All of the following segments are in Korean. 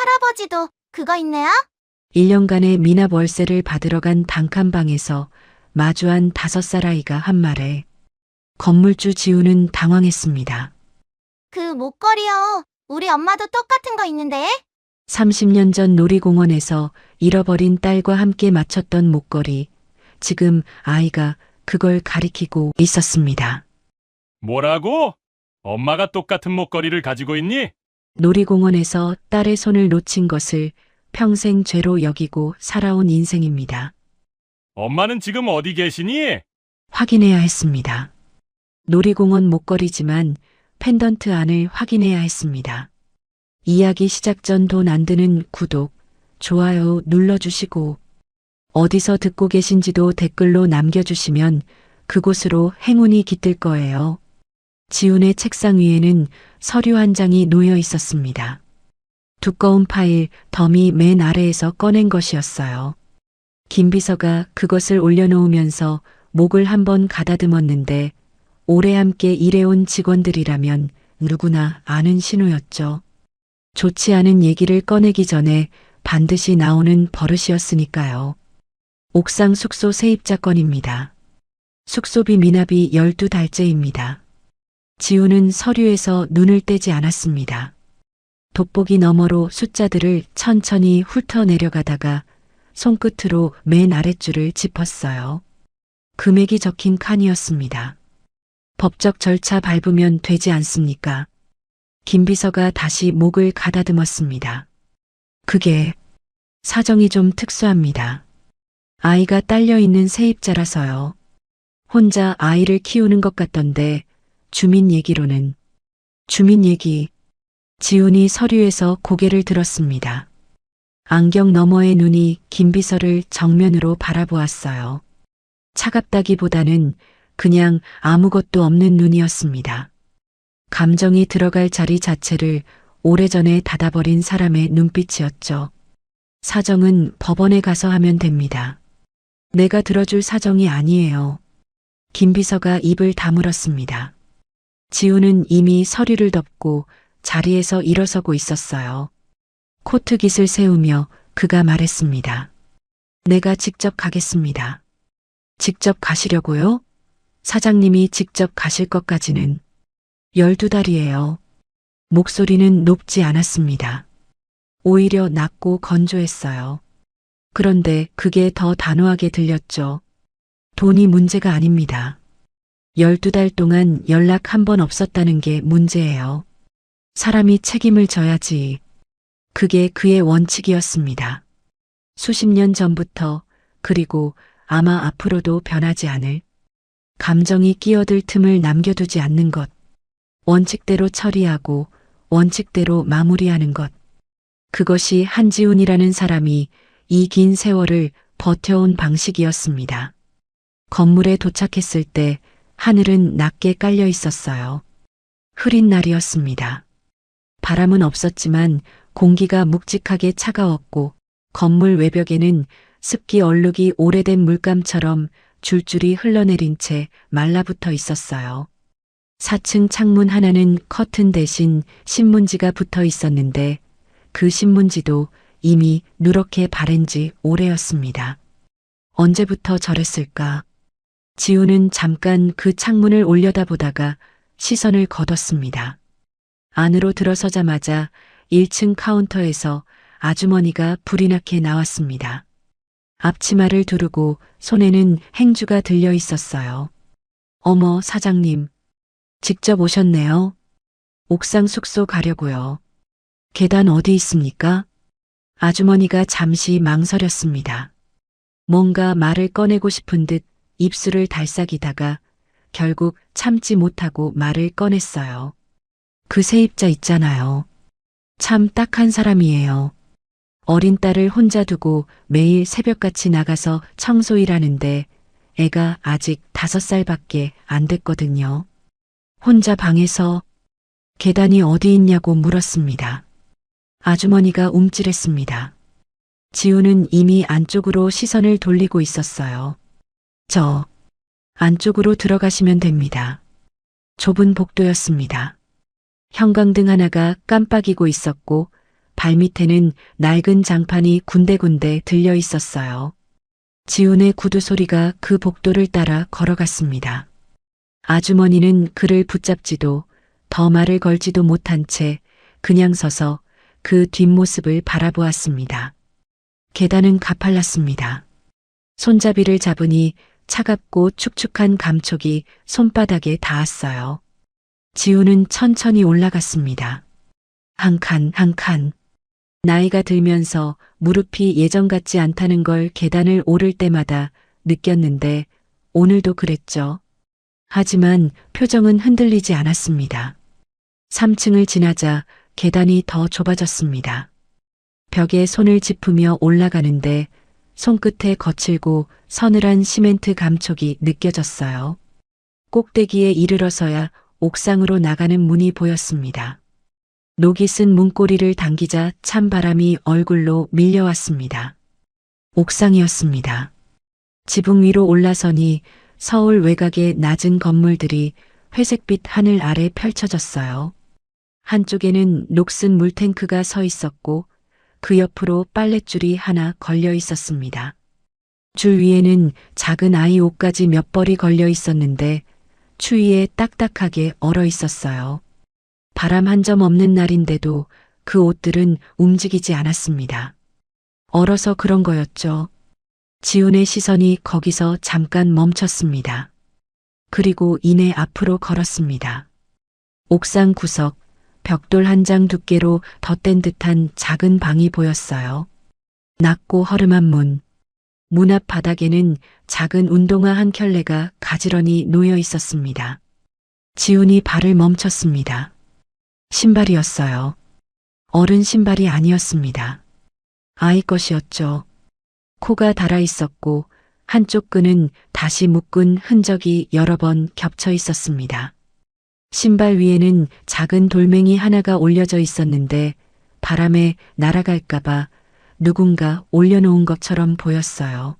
할아버지도 그거 있네요? 1년간의 미납 월세를 받으러 간 단칸방에서 마주한 5살 아이가 한 말에 건물주 지우는 당황했습니다. 그 목걸이요. 우리 엄마도 똑같은 거 있는데? 30년 전 놀이공원에서 잃어버린 딸과 함께 맞췄던 목걸이. 지금 아이가 그걸 가리키고 있었습니다. 뭐라고? 엄마가 똑같은 목걸이를 가지고 있니? 놀이공원에서 딸의 손을 놓친 것을 평생 죄로 여기고 살아온 인생입니다. 엄마는 지금 어디 계시니? 확인해야 했습니다. 놀이공원 목걸이지만 펜던트 안을 확인해야 했습니다. 이야기 시작 전 돈 안 드는 구독, 좋아요 눌러주시고 어디서 듣고 계신지도 댓글로 남겨주시면 그곳으로 행운이 깃들 거예요. 지훈의 책상 위에는 서류 한 장이 놓여 있었습니다. 두꺼운 파일 더미 맨 아래에서 꺼낸 것이었어요. 김 비서가 그것을 올려놓으면서 목을 한번 가다듬었는데 오래 함께 일해온 직원들이라면 누구나 아는 신호였죠. 좋지 않은 얘기를 꺼내기 전에 반드시 나오는 버릇이었으니까요. 옥상 숙소 세입자 건입니다. 숙소비 미납이 12달째입니다. 지훈은 서류에서 눈을 떼지 않았습니다. 돋보기 너머로 숫자들을 천천히 훑어내려가다가 손끝으로 맨 아랫줄을 짚었어요. 금액이 적힌 칸이었습니다. 법적 절차 밟으면 되지 않습니까? 김 비서가 다시 목을 가다듬었습니다. 그게 사정이 좀 특수합니다. 아이가 딸려있는 세입자라서요. 혼자 아이를 키우는 것 같던데 주민 얘기로는 주민 얘기. 지훈이 서류에서 고개를 들었습니다. 안경 너머의 눈이 김 비서를 정면으로 바라보았어요. 차갑다기보다는 그냥 아무것도 없는 눈이었습니다. 감정이 들어갈 자리 자체를 오래전에 닫아버린 사람의 눈빛이었죠. 사정은 법원에 가서 하면 됩니다. 내가 들어줄 사정이 아니에요. 김 비서가 입을 다물었습니다. 지훈은 이미 서류를 덮고 자리에서 일어서고 있었어요. 코트깃을 세우며 그가 말했습니다. 내가 직접 가겠습니다. 직접 가시려고요? 사장님이 직접 가실 것까지는 12달이에요. 목소리는 높지 않았습니다. 오히려 낮고 건조했어요. 그런데 그게 더 단호하게 들렸죠. 돈이 문제가 아닙니다. 12달 동안 연락 한 번 없었다는 게 문제예요. 사람이 책임을 져야지. 그게 그의 원칙이었습니다. 수십 년 전부터 그리고 아마 앞으로도 변하지 않을 감정이 끼어들 틈을 남겨두지 않는 것. 원칙대로 처리하고 원칙대로 마무리하는 것. 그것이 한지훈이라는 사람이 이 긴 세월을 버텨온 방식이었습니다. 건물에 도착했을 때 하늘은 낮게 깔려 있었어요. 흐린 날이었습니다. 바람은 없었지만 공기가 묵직하게 차가웠고 건물 외벽에는 습기 얼룩이 오래된 물감처럼 줄줄이 흘러내린 채 말라붙어 있었어요. 4층 창문 하나는 커튼 대신 신문지가 붙어 있었는데 그 신문지도 이미 누렇게 바랜 지 오래였습니다. 언제부터 저랬을까? 지훈은 잠깐 그 창문을 올려다보다가 시선을 거뒀습니다. 안으로 들어서자마자 1층 카운터에서 아주머니가 불이 나게 나왔습니다. 앞치마를 두르고 손에는 행주가 들려 있었어요. 어머, 사장님. 직접 오셨네요. 옥상 숙소 가려고요. 계단 어디 있습니까? 아주머니가 잠시 망설였습니다. 뭔가 말을 꺼내고 싶은 듯 입술을 달싹이다가 결국 참지 못하고 말을 꺼냈어요. 그 세입자 있잖아요. 참 딱한 사람이에요. 어린 딸을 혼자 두고 매일 새벽같이 나가서 청소일하는데 애가 아직 5살밖에 안 됐거든요. 혼자 방에서 계단이 어디 있냐고 물었습니다. 아주머니가 움찔했습니다. 지훈은 이미 안쪽으로 시선을 돌리고 있었어요. 저 안쪽으로 들어가시면 됩니다. 좁은 복도였습니다. 형광등 하나가 깜빡이고 있었고 발밑에는 낡은 장판이 군데군데 들려 있었어요. 지훈의 구두 소리가 그 복도를 따라 걸어갔습니다. 아주머니는 그를 붙잡지도 더 말을 걸지도 못한 채 그냥 서서 그 뒷모습을 바라보았습니다. 계단은 가팔랐습니다. 손잡이를 잡으니 차갑고 축축한 감촉이 손바닥에 닿았어요. 지훈은 천천히 올라갔습니다. 한 칸, 한 칸. 나이가 들면서 무릎이 예전 같지 않다는 걸 계단을 오를 때마다 느꼈는데 오늘도 그랬죠. 하지만 표정은 흔들리지 않았습니다. 3층을 지나자 계단이 더 좁아졌습니다. 벽에 손을 짚으며 올라가는데 손끝에 거칠고 서늘한 시멘트 감촉이 느껴졌어요. 꼭대기에 이르러서야 옥상으로 나가는 문이 보였습니다. 녹이 쓴 문고리를 당기자 찬바람이 얼굴로 밀려왔습니다. 옥상이었습니다. 지붕 위로 올라서니 서울 외곽의 낮은 건물들이 회색빛 하늘 아래 펼쳐졌어요. 한쪽에는 녹슨 물탱크가 서 있었고 그 옆으로 빨랫줄이 하나 걸려 있었습니다. 줄 위에는 작은 아이 옷까지 몇 벌이 걸려 있었는데 추위에 딱딱하게 얼어 있었어요. 바람 한 점 없는 날인데도 그 옷들은 움직이지 않았습니다. 얼어서 그런 거였죠. 지훈의 시선이 거기서 잠깐 멈췄습니다. 그리고 이내 앞으로 걸었습니다. 옥상 구석, 벽돌 한 장 두께로 덧댄 듯한 작은 방이 보였어요. 낮고 허름한 문. 문 앞 바닥에는 작은 운동화 한 켤레가 가지런히 놓여 있었습니다. 지훈이 발을 멈췄습니다. 신발이었어요. 어른 신발이 아니었습니다. 아이 것이었죠. 코가 달아 있었고 한쪽 끈은 다시 묶은 흔적이 여러 번 겹쳐 있었습니다. 신발 위에는 작은 돌멩이 하나가 올려져 있었는데 바람에 날아갈까봐 누군가 올려놓은 것처럼 보였어요.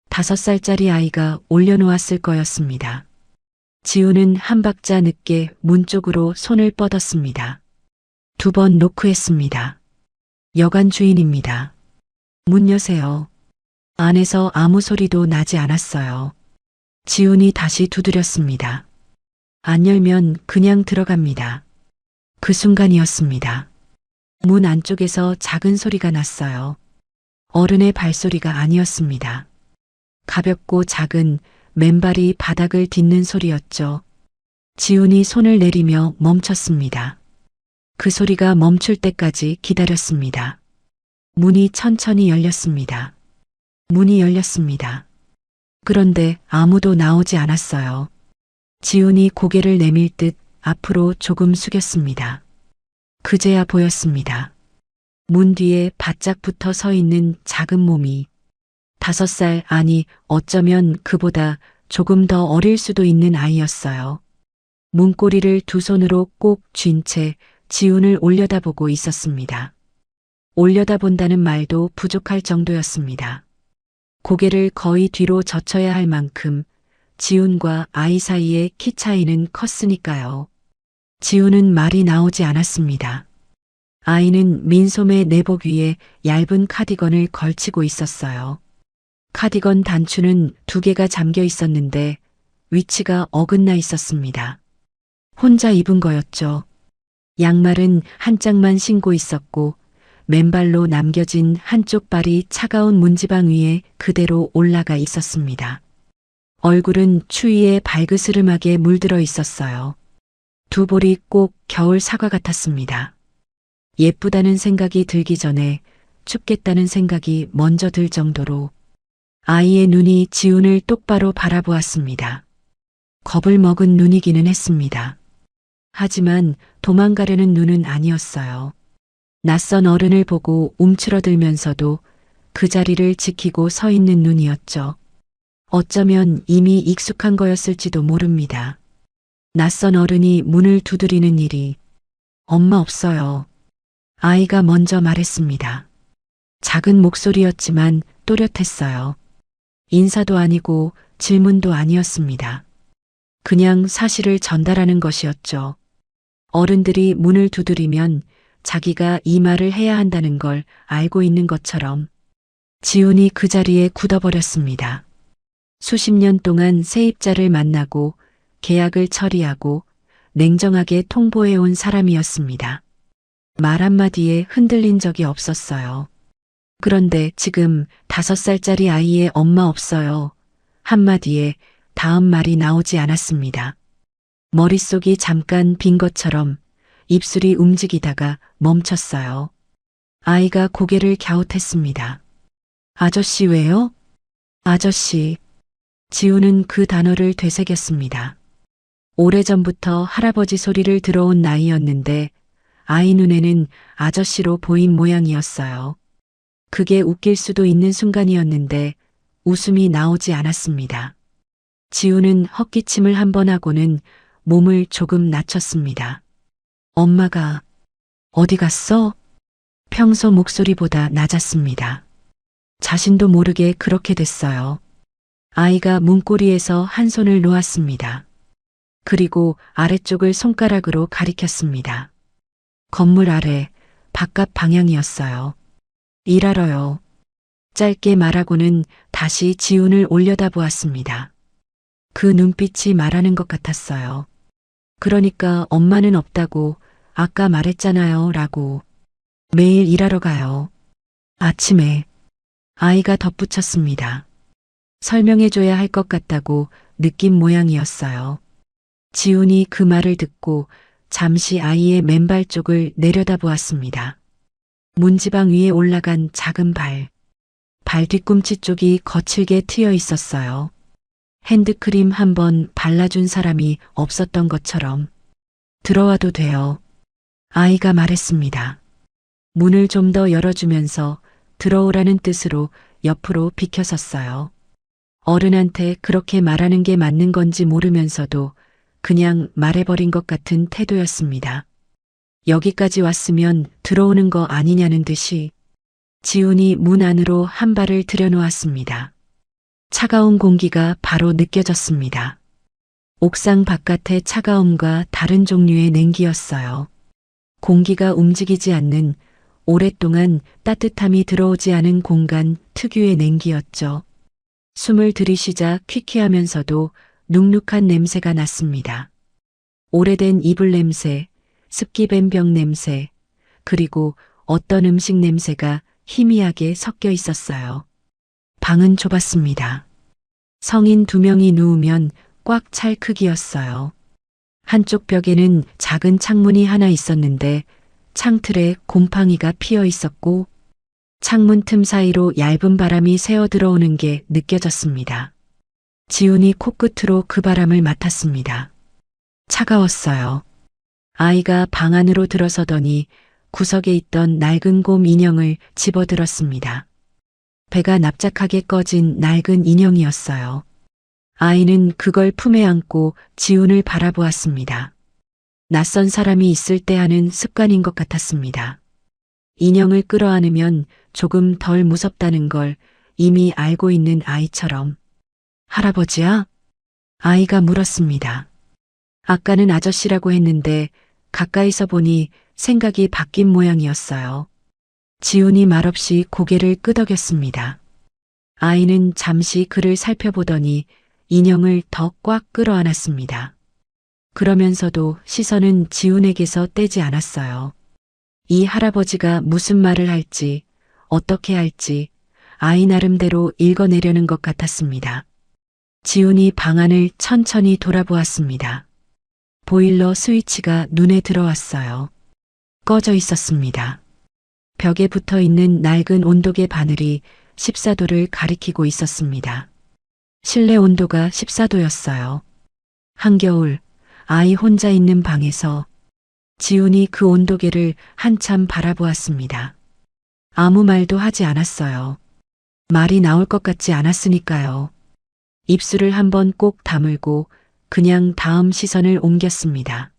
5살짜리 아이가 올려놓았을 거였습니다. 지훈은 한 박자 늦게 문 쪽으로 손을 뻗었습니다. 2번 노크했습니다. 여관 주인입니다. 문 여세요. 안에서 아무 소리도 나지 않았어요. 지훈이 다시 두드렸습니다. 안 열면 그냥 들어갑니다. 그 순간이었습니다. 문 안쪽에서 작은 소리가 났어요. 어른의 발소리가 아니었습니다. 가볍고 작은 맨발이 바닥을 딛는 소리였죠. 지훈이 손을 내리며 멈췄습니다. 그 소리가 멈출 때까지 기다렸습니다. 문이 천천히 열렸습니다. 문이 열렸습니다. 그런데 아무도 나오지 않았어요. 지훈이 고개를 내밀 듯 앞으로 조금 숙였습니다. 그제야 보였습니다. 문 뒤에 바짝 붙어 서 있는 작은 몸이 5살, 아니 어쩌면 그보다 조금 더 어릴 수도 있는 아이였어요. 문고리를 두 손으로 꼭 쥔 채 지훈을 올려다보고 있었습니다. 올려다본다는 말도 부족할 정도였습니다. 고개를 거의 뒤로 젖혀야 할 만큼 지훈과 아이 사이의 키 차이는 컸으니까요. 지훈은 말이 나오지 않았습니다. 아이는 민소매 내복 위에 얇은 카디건을 걸치고 있었어요. 카디건 단추는 2개가 잠겨 있었는데 위치가 어긋나 있었습니다. 혼자 입은 거였죠. 양말은 한 짝만 신고 있었고 맨발로 남겨진 한쪽 발이 차가운 문지방 위에 그대로 올라가 있었습니다. 얼굴은 추위에 발그스름하게 물들어 있었어요. 두 볼이 꼭 겨울 사과 같았습니다. 예쁘다는 생각이 들기 전에 춥겠다는 생각이 먼저 들 정도로 아이의 눈이 지훈을 똑바로 바라보았습니다. 겁을 먹은 눈이기는 했습니다. 하지만 도망가려는 눈은 아니었어요. 낯선 어른을 보고 움츠러들면서도 그 자리를 지키고 서 있는 눈이었죠. 어쩌면 이미 익숙한 거였을지도 모릅니다. 낯선 어른이 문을 두드리는 일이 엄마 없어요. 아이가 먼저 말했습니다. 작은 목소리였지만 또렷했어요. 인사도 아니고 질문도 아니었습니다. 그냥 사실을 전달하는 것이었죠. 어른들이 문을 두드리면 자기가 이 말을 해야 한다는 걸 알고 있는 것처럼 지훈이 그 자리에 굳어버렸습니다. 수십 년 동안 세입자를 만나고 계약을 처리하고 냉정하게 통보해온 사람이었습니다. 말 한마디에 흔들린 적이 없었어요. 그런데 지금 5살짜리 아이의 엄마 없어요. 한마디에 다음 말이 나오지 않았습니다. 머릿속이 잠깐 빈 것처럼 입술이 움직이다가 멈췄어요. 아이가 고개를 갸웃했습니다. 아저씨 왜요? 아저씨. 지우는 그 단어를 되새겼습니다. 오래전부터 할아버지 소리를 들어온 나이였는데 아이 눈에는 아저씨로 보인 모양이었어요. 그게 웃길 수도 있는 순간이었는데 웃음이 나오지 않았습니다. 지우는 헛기침을 한 번 하고는 몸을 조금 낮췄습니다. 엄마가 어디 갔어? 평소 목소리보다 낮았습니다. 자신도 모르게 그렇게 됐어요. 아이가 문고리에서 한 손을 놓았습니다. 그리고 아래쪽을 손가락으로 가리켰습니다. 건물 아래 바깥 방향이었어요. 일하러요. 짧게 말하고는 다시 지훈을 올려다보았습니다. 그 눈빛이 말하는 것 같았어요. 그러니까 엄마는 없다고 아까 말했잖아요 라고. 매일 일하러 가요. 아침에. 아이가 덧붙였습니다. 설명해줘야 할 것 같다고 느낀 모양이었어요. 지훈이 그 말을 듣고 잠시 아이의 맨발 쪽을 내려다보았습니다. 문지방 위에 올라간 작은 발. 발 뒤꿈치 쪽이 거칠게 트여 있었어요. 핸드크림 한 번 발라준 사람이 없었던 것처럼. 들어와도 돼요. 아이가 말했습니다. 문을 좀 더 열어주면서 들어오라는 뜻으로 옆으로 비켜섰어요. 어른한테 그렇게 말하는 게 맞는 건지 모르면서도 그냥 말해버린 것 같은 태도였습니다. 여기까지 왔으면 들어오는 거 아니냐는 듯이. 지훈이 문 안으로 한 발을 들여놓았습니다. 차가운 공기가 바로 느껴졌습니다. 옥상 바깥의 차가움과 다른 종류의 냉기였어요. 공기가 움직이지 않는, 오랫동안 따뜻함이 들어오지 않은 공간 특유의 냉기였죠. 숨을 들이쉬자 퀴퀴하면서도 눅눅한 냄새가 났습니다. 오래된 이불 냄새, 습기 밴 벽 냄새, 그리고 어떤 음식 냄새가 희미하게 섞여 있었어요. 방은 좁았습니다. 성인 2명이 누우면 꽉 찰 크기였어요. 한쪽 벽에는 작은 창문이 하나 있었는데 창틀에 곰팡이가 피어 있었고 창문 틈 사이로 얇은 바람이 새어 들어오는 게 느껴졌습니다. 지훈이 코끝으로 그 바람을 맡았습니다. 차가웠어요. 아이가 방 안으로 들어서더니 구석에 있던 낡은 곰 인형을 집어들었습니다. 배가 납작하게 꺼진 낡은 인형이었어요. 아이는 그걸 품에 안고 지훈을 바라보았습니다. 낯선 사람이 있을 때 하는 습관인 것 같았습니다. 인형을 끌어안으면 조금 덜 무섭다는 걸 이미 알고 있는 아이처럼. 할아버지야? 아이가 물었습니다. 아까는 아저씨라고 했는데 가까이서 보니 생각이 바뀐 모양이었어요. 지훈이 말없이 고개를 끄덕였습니다. 아이는 잠시 그를 살펴보더니 인형을 더 꽉 끌어안았습니다. 그러면서도 시선은 지훈에게서 떼지 않았어요. 이 할아버지가 무슨 말을 할지, 어떻게 할지 아이 나름대로 읽어내려는 것 같았습니다. 지훈이 방 안을 천천히 돌아보았습니다. 보일러 스위치가 눈에 들어왔어요. 꺼져 있었습니다. 벽에 붙어 있는 낡은 온도계 바늘이 14도를 가리키고 있었습니다. 실내 온도가 14도였어요. 한겨울, 아이 혼자 있는 방에서 지훈이 그 온도계를 한참 바라보았습니다. 아무 말도 하지 않았어요. 말이 나올 것 같지 않았으니까요. 입술을 한번 꼭 다물고 그냥 다음 시선을 옮겼습니다.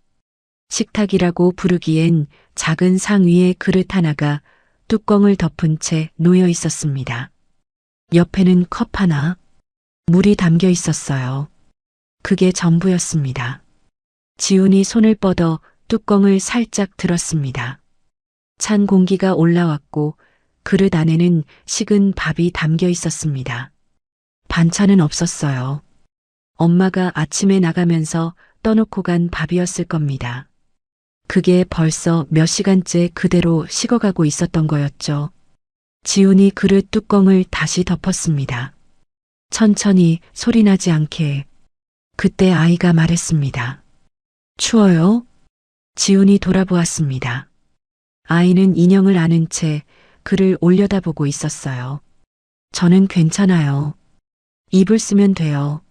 식탁이라고 부르기엔 작은 상 위에 그릇 하나가 뚜껑을 덮은 채 놓여 있었습니다. 옆에는 컵 하나, 물이 담겨 있었어요. 그게 전부였습니다. 지훈이 손을 뻗어 뚜껑을 살짝 들었습니다. 찬 공기가 올라왔고 그릇 안에는 식은 밥이 담겨 있었습니다. 반찬은 없었어요. 엄마가 아침에 나가면서 떠놓고 간 밥이었을 겁니다. 그게 벌써 몇 시간째 그대로 식어가고 있었던 거였죠. 지훈이 그릇 뚜껑을 다시 덮었습니다. 천천히 소리나지 않게. 그때 아이가 말했습니다. 추워요? 지훈이 돌아보았습니다. 아이는 인형을 안은 채 그를 올려다보고 있었어요. 저는 괜찮아요. 이불 쓰면 돼요.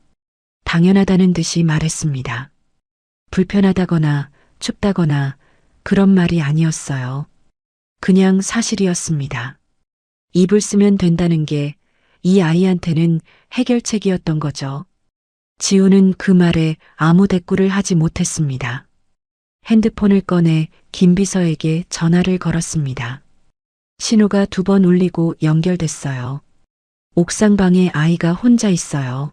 당연하다는 듯이 말했습니다. 불편하다거나 춥다거나 그런 말이 아니었어요. 그냥 사실이었습니다. 이불 쓰면 된다는 게 이 아이한테는 해결책이었던 거죠. 지훈은 그 말에 아무 대꾸를 하지 못했습니다. 핸드폰을 꺼내 김비서에게 전화를 걸었습니다. 신호가 2번 울리고 연결됐어요. 옥상방에 아이가 혼자 있어요.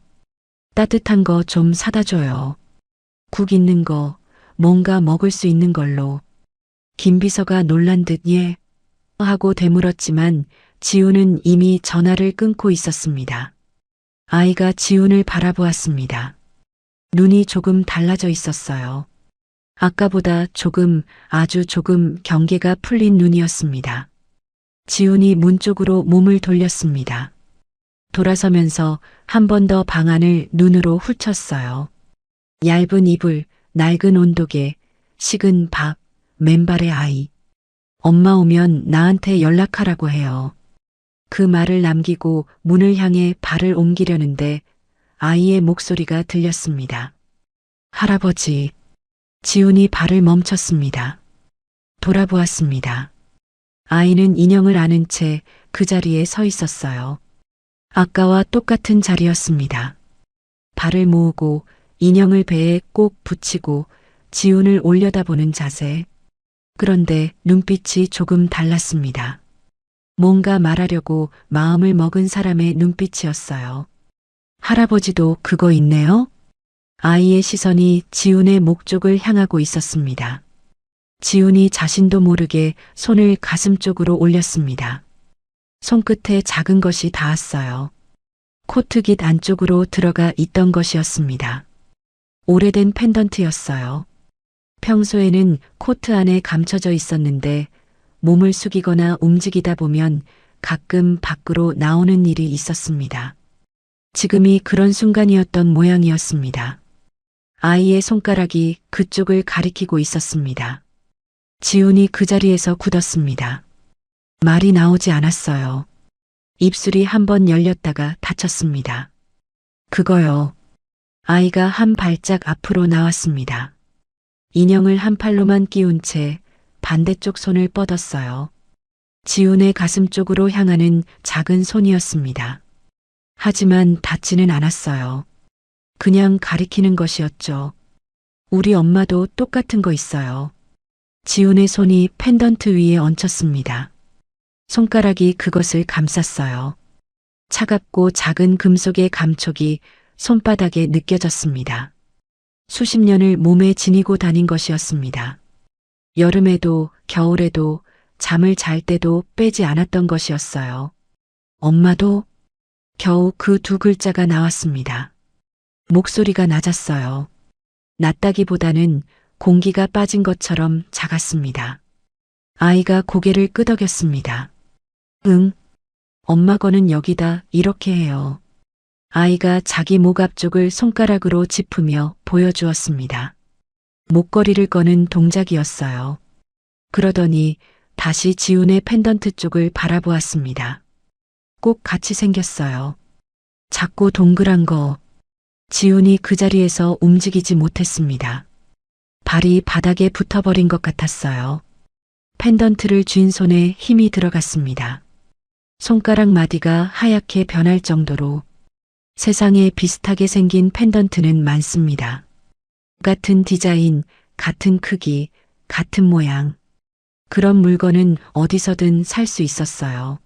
따뜻한 거 좀 사다 줘요. 국 있는 거, 뭔가 먹을 수 있는 걸로. 김비서가 놀란 듯 예 하고 되물었지만 지훈은 이미 전화를 끊고 있었습니다. 아이가 지훈을 바라보았습니다. 눈이 조금 달라져 있었어요. 아까보다 조금, 아주 조금 경계가 풀린 눈이었습니다. 지훈이 문 쪽으로 몸을 돌렸습니다. 돌아서면서 한 번 더 방 안을 눈으로 훑었어요. 얇은 이불, 낡은 온도계, 식은 밥, 맨발의 아이. 엄마 오면 나한테 연락하라고 해요. 그 말을 남기고 문을 향해 발을 옮기려는데 아이의 목소리가 들렸습니다. 할아버지. 지훈이 발을 멈췄습니다. 돌아보았습니다. 아이는 인형을 안은 채 그 자리에 서 있었어요. 아까와 똑같은 자리였습니다. 발을 모으고 인형을 배에 꼭 붙이고 지훈을 올려다보는 자세. 그런데 눈빛이 조금 달랐습니다. 뭔가 말하려고 마음을 먹은 사람의 눈빛이었어요. 할아버지도 그거 있네요? 아이의 시선이 지훈의 목 쪽을 향하고 있었습니다. 지훈이 자신도 모르게 손을 가슴 쪽으로 올렸습니다. 손끝에 작은 것이 닿았어요. 코트깃 안쪽으로 들어가 있던 것이었습니다. 오래된 펜던트였어요. 평소에는 코트 안에 감춰져 있었는데 몸을 숙이거나 움직이다 보면 가끔 밖으로 나오는 일이 있었습니다. 지금이 그런 순간이었던 모양이었습니다. 아이의 손가락이 그쪽을 가리키고 있었습니다. 지훈이 그 자리에서 굳었습니다. 말이 나오지 않았어요. 입술이 한 번 열렸다가 닫혔습니다. 그거요. 아이가 한 발짝 앞으로 나왔습니다. 인형을 한 팔로만 끼운 채 반대쪽 손을 뻗었어요. 지훈의 가슴 쪽으로 향하는 작은 손이었습니다. 하지만 닿지는 않았어요. 그냥 가리키는 것이었죠. 우리 엄마도 똑같은 거 있어요. 지훈의 손이 펜던트 위에 얹혔습니다. 손가락이 그것을 감쌌어요. 차갑고 작은 금속의 감촉이 손바닥에 느껴졌습니다. 수십 년을 몸에 지니고 다닌 것이었습니다. 여름에도 겨울에도 잠을 잘 때도 빼지 않았던 것이었어요. 엄마도? 겨우 그 2글자가 나왔습니다. 목소리가 낮았어요. 낮다기보다는 공기가 빠진 것처럼 작았습니다. 아이가 고개를 끄덕였습니다. 응. 엄마 거는 여기다 이렇게 해요. 아이가 자기 목 앞쪽을 손가락으로 짚으며 보여주었습니다. 목걸이를 꺼는 동작이었어요. 그러더니 다시 지훈의 펜던트 쪽을 바라보았습니다. 꼭 같이 생겼어요. 작고 동그란 거. 지훈이 그 자리에서 움직이지 못했습니다. 발이 바닥에 붙어버린 것 같았어요. 펜던트를 쥔 손에 힘이 들어갔습니다. 손가락 마디가 하얗게 변할 정도로. 세상에 비슷하게 생긴 펜던트는 많습니다. 같은 디자인, 같은 크기, 같은 모양. 그런 물건은 어디서든 살 수 있었어요.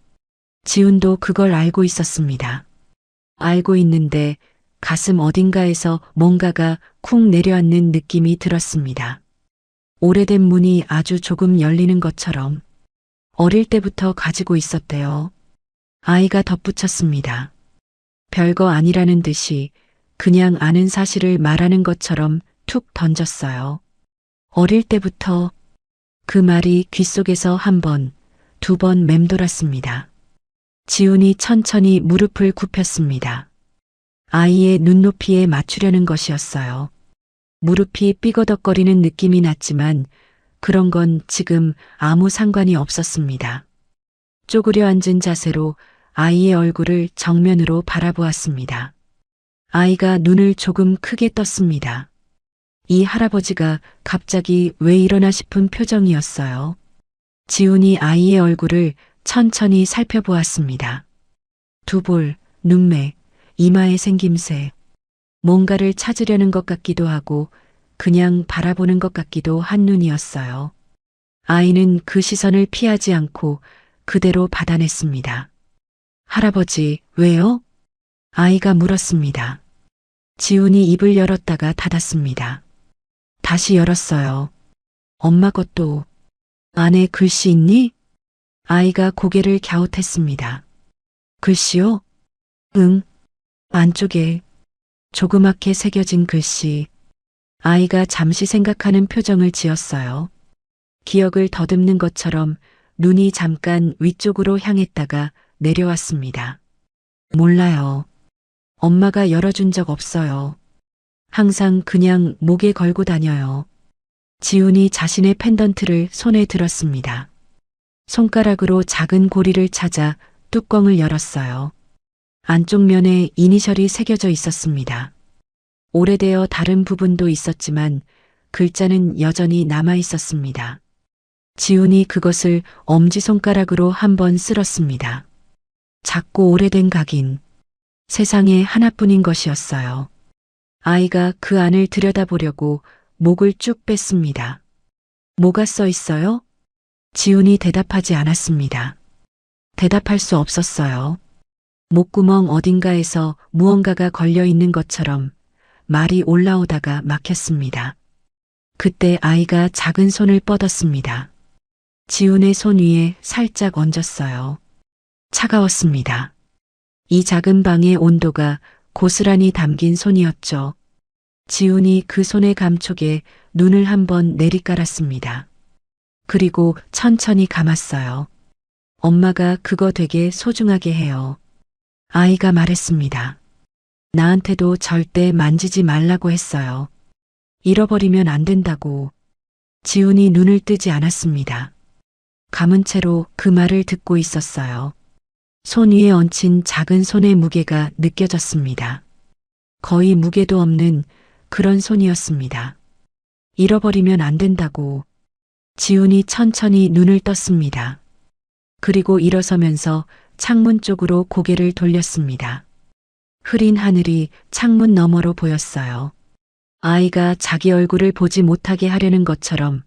지훈도 그걸 알고 있었습니다. 알고 있는데 가슴 어딘가에서 뭔가가 쿵 내려앉는 느낌이 들었습니다. 오래된 문이 아주 조금 열리는 것처럼. 어릴 때부터 가지고 있었대요. 아이가 덧붙였습니다. 별거 아니라는 듯이 그냥 아는 사실을 말하는 것처럼 툭 던졌어요. 어릴 때부터 그 말이 귓속에서 한 번, 두 번 맴돌았습니다. 지훈이 천천히 무릎을 굽혔습니다. 아이의 눈높이에 맞추려는 것이었어요. 무릎이 삐거덕거리는 느낌이 났지만 그런 건 지금 아무 상관이 없었습니다. 쪼그려 앉은 자세로 아이의 얼굴을 정면으로 바라보았습니다. 아이가 눈을 조금 크게 떴습니다. 이 할아버지가 갑자기 왜 이러나 싶은 표정이었어요. 지훈이 아이의 얼굴을 천천히 살펴보았습니다. 두볼, 눈매, 이마의 생김새, 뭔가를 찾으려는 것 같기도 하고 그냥 바라보는 것 같기도 한 눈이었어요. 아이는 그 시선을 피하지 않고 그대로 받아냈습니다. 할아버지, 왜요? 아이가 물었습니다. 지훈이 입을 열었다가 닫았습니다. 다시 열었어요. 엄마 것도 안에 글씨 있니? 아이가 고개를 갸웃했습니다. 글씨요? 응. 안쪽에 조그맣게 새겨진 글씨. 아이가 잠시 생각하는 표정을 지었어요. 기억을 더듬는 것처럼 눈이 잠깐 위쪽으로 향했다가 내려왔습니다. 몰라요. 엄마가 열어준 적 없어요. 항상 그냥 목에 걸고 다녀요. 지훈이 자신의 펜던트를 손에 들었습니다. 손가락으로 작은 고리를 찾아 뚜껑을 열었어요. 안쪽 면에 이니셜이 새겨져 있었습니다. 오래되어 다른 부분도 있었지만 글자는 여전히 남아 있었습니다. 지훈이 그것을 엄지손가락으로 한번 쓸었습니다. 작고 오래된 각인. 세상에 하나뿐인 것이었어요. 아이가 그 안을 들여다보려고 목을 쭉 뺐습니다. 뭐가 써 있어요? 지훈이 대답하지 않았습니다. 대답할 수 없었어요. 목구멍 어딘가에서 무언가가 걸려 있는 것처럼 말이 올라오다가 막혔습니다. 그때 아이가 작은 손을 뻗었습니다. 지훈의 손 위에 살짝 얹었어요. 차가웠습니다. 이 작은 방의 온도가 고스란히 담긴 손이었죠. 지훈이 그 손의 감촉에 눈을 한번 내리깔았습니다. 그리고 천천히 감았어요. 엄마가 그거 되게 소중하게 해요. 아이가 말했습니다. 나한테도 절대 만지지 말라고 했어요. 잃어버리면 안 된다고. 지훈이 눈을 뜨지 않았습니다. 감은 채로 그 말을 듣고 있었어요. 손 위에 얹힌 작은 손의 무게가 느껴졌습니다. 거의 무게도 없는 그런 손이었습니다. 잃어버리면 안 된다고. 지훈이 천천히 눈을 떴습니다. 그리고 일어서면서 창문 쪽으로 고개를 돌렸습니다. 흐린 하늘이 창문 너머로 보였어요. 아이가 자기 얼굴을 보지 못하게 하려는 것처럼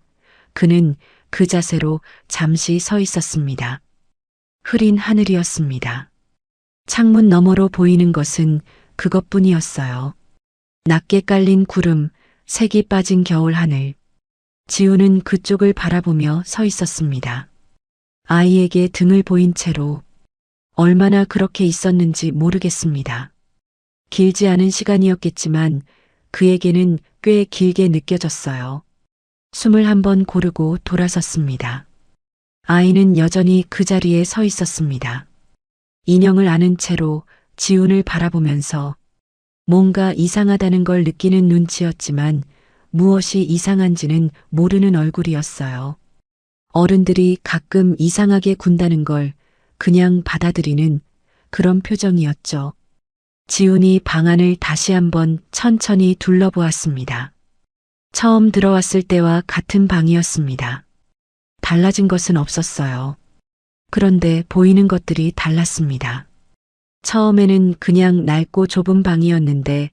그는 그 자세로 잠시 서 있었습니다. 흐린 하늘이었습니다. 창문 너머로 보이는 것은 그것뿐이었어요. 낮게 깔린 구름, 색이 빠진 겨울 하늘. 지훈은 그쪽을 바라보며 서 있었습니다. 아이에게 등을 보인 채로 얼마나 그렇게 있었는지 모르겠습니다. 길지 않은 시간이었겠지만 그에게는 꽤 길게 느껴졌어요. 숨을 한번 고르고 돌아섰습니다. 아이는 여전히 그 자리에 서 있었습니다. 인형을 안은 채로 지훈을 바라보면서 뭔가 이상하다는 걸 느끼는 눈치였지만 무엇이 이상한지는 모르는 얼굴이었어요. 어른들이 가끔 이상하게 군다는 걸 그냥 받아들이는 그런 표정이었죠. 지훈이 방 안을 다시 한번 천천히 둘러보았습니다. 처음 들어왔을 때와 같은 방이었습니다. 달라진 것은 없었어요. 그런데 보이는 것들이 달랐습니다. 처음에는 그냥 낡고 좁은 방이었는데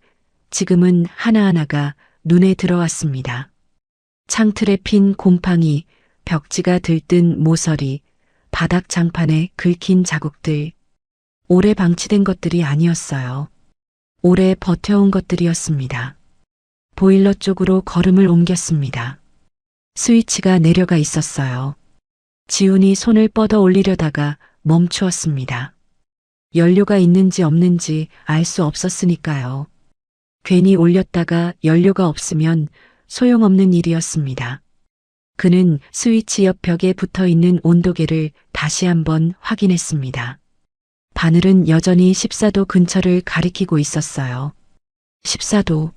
지금은 하나하나가 눈에 들어왔습니다. 창틀에 핀 곰팡이, 벽지가 들뜬 모서리, 바닥 장판에 긁힌 자국들. 오래 방치된 것들이 아니었어요. 오래 버텨온 것들이었습니다. 보일러 쪽으로 걸음을 옮겼습니다. 스위치가 내려가 있었어요. 지훈이 손을 뻗어 올리려다가 멈추었습니다. 연료가 있는지 없는지 알 수 없었으니까요. 괜히 올렸다가 연료가 없으면 소용없는 일이었습니다. 그는 스위치 옆 벽에 붙어 있는 온도계를 다시 한번 확인했습니다. 바늘은 여전히 14도 근처를 가리키고 있었어요. 14도.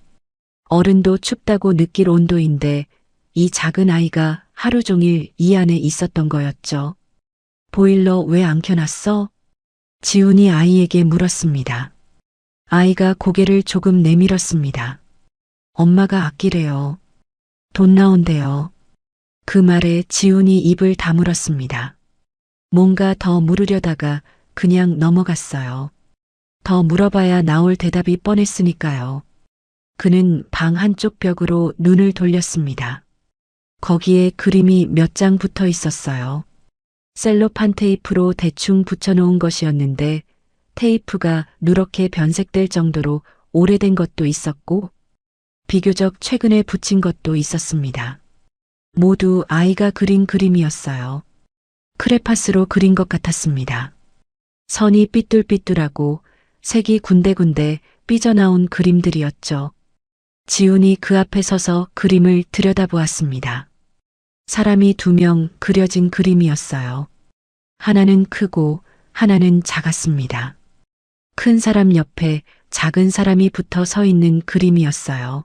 어른도 춥다고 느낄 온도인데 이 작은 아이가 하루 종일 이 안에 있었던 거였죠. 보일러 왜 안 켜놨어? 지훈이 아이에게 물었습니다. 아이가 고개를 조금 내밀었습니다. 엄마가 아끼래요. 돈 나온대요. 그 말에 지훈이 입을 다물었습니다. 뭔가 더 물으려다가 그냥 넘어갔어요. 더 물어봐야 나올 대답이 뻔했으니까요. 그는 방 한쪽 벽으로 눈을 돌렸습니다. 거기에 그림이 몇 장 붙어 있었어요. 셀로판 테이프로 대충 붙여놓은 것이었는데 테이프가 누렇게 변색될 정도로 오래된 것도 있었고 비교적 최근에 붙인 것도 있었습니다. 모두 아이가 그린 그림이었어요. 크레파스로 그린 것 같았습니다. 선이 삐뚤삐뚤하고 색이 군데군데 삐져나온 그림들이었죠. 지훈이 그 앞에 서서 그림을 들여다보았습니다. 사람이 2명 그려진 그림이었어요. 하나는 크고 하나는 작았습니다. 큰 사람 옆에 작은 사람이 붙어 서 있는 그림이었어요.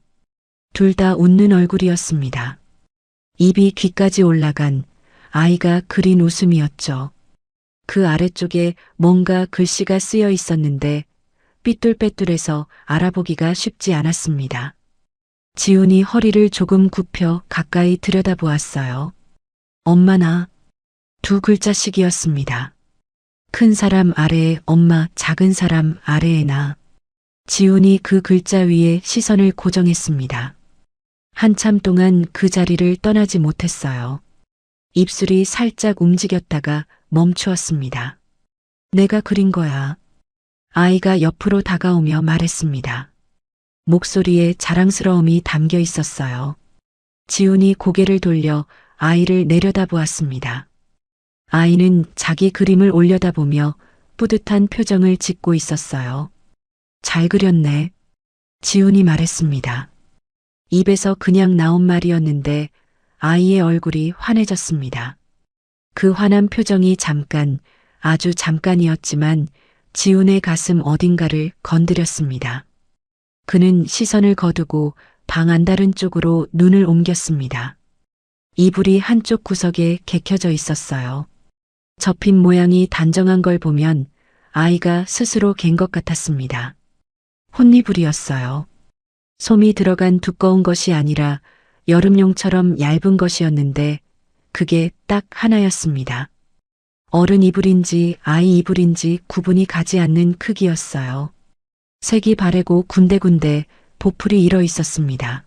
둘 다 웃는 얼굴이었습니다. 입이 귀까지 올라간 아이가 그린 웃음이었죠. 그 아래쪽에 뭔가 글씨가 쓰여 있었는데 삐뚤빼뚤해서 알아보기가 쉽지 않았습니다. 지훈이 허리를 조금 굽혀 가까이 들여다보았어요. 엄마나 2글자씩이었습니다. 큰 사람 아래에 엄마, 작은 사람 아래에 나. 지훈이 그 글자 위에 시선을 고정했습니다. 한참 동안 그 자리를 떠나지 못했어요. 입술이 살짝 움직였다가 멈추었습니다. 내가 그린 거야. 아이가 옆으로 다가오며 말했습니다. 목소리에 자랑스러움이 담겨 있었어요. 지훈이 고개를 돌려 아이를 내려다보았습니다. 아이는 자기 그림을 올려다보며 뿌듯한 표정을 짓고 있었어요. 잘 그렸네. 지훈이 말했습니다. 입에서 그냥 나온 말이었는데 아이의 얼굴이 환해졌습니다. 그 환한 표정이 잠깐, 아주 잠깐이었지만 지훈의 가슴 어딘가를 건드렸습니다. 그는 시선을 거두고 방 안다른 쪽으로 눈을 옮겼습니다. 이불이 한쪽 구석에 개켜져 있었어요. 접힌 모양이 단정한 걸 보면 아이가 스스로 갠 것 같았습니다. 혼이불이었어요. 솜이 들어간 두꺼운 것이 아니라 여름용처럼 얇은 것이었는데 그게 딱 하나였습니다. 어른 이불인지 아이 이불인지 구분이 가지 않는 크기였어요. 색이 바래고 군데군데 보풀이 일어 있었습니다.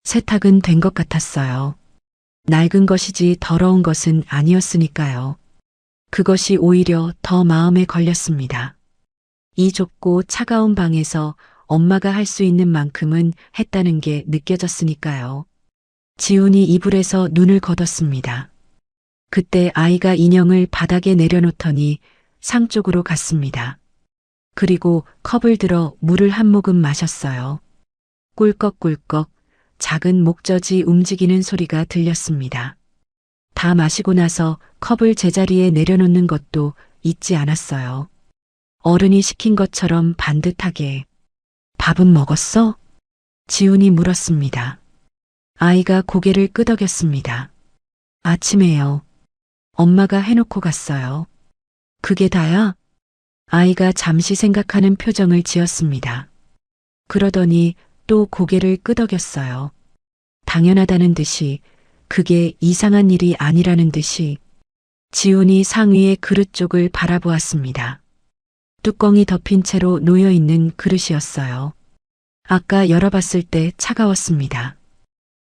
세탁은 된 것 같았어요. 낡은 것이지 더러운 것은 아니었으니까요. 그것이 오히려 더 마음에 걸렸습니다. 이 좁고 차가운 방에서 엄마가 할 수 있는 만큼은 했다는 게 느껴졌으니까요. 지훈이 이불에서 눈을 걷었습니다. 그때 아이가 인형을 바닥에 내려놓더니 상 쪽으로 갔습니다. 그리고 컵을 들어 물을 한 모금 마셨어요. 꿀꺽꿀꺽 작은 목젖이 움직이는 소리가 들렸습니다. 다 마시고 나서 컵을 제자리에 내려놓는 것도 잊지 않았어요. 어른이 시킨 것처럼 반듯하게. 밥은 먹었어? 지훈이 물었습니다. 아이가 고개를 끄덕였습니다. 아침에요. 엄마가 해놓고 갔어요. 그게 다야? 아이가 잠시 생각하는 표정을 지었습니다. 그러더니 또 고개를 끄덕였어요. 당연하다는 듯이, 그게 이상한 일이 아니라는 듯이. 지훈이 상위의 그릇 쪽을 바라보았습니다. 뚜껑이 덮인 채로 놓여있는 그릇이었어요. 아까 열어봤을 때 차가웠습니다.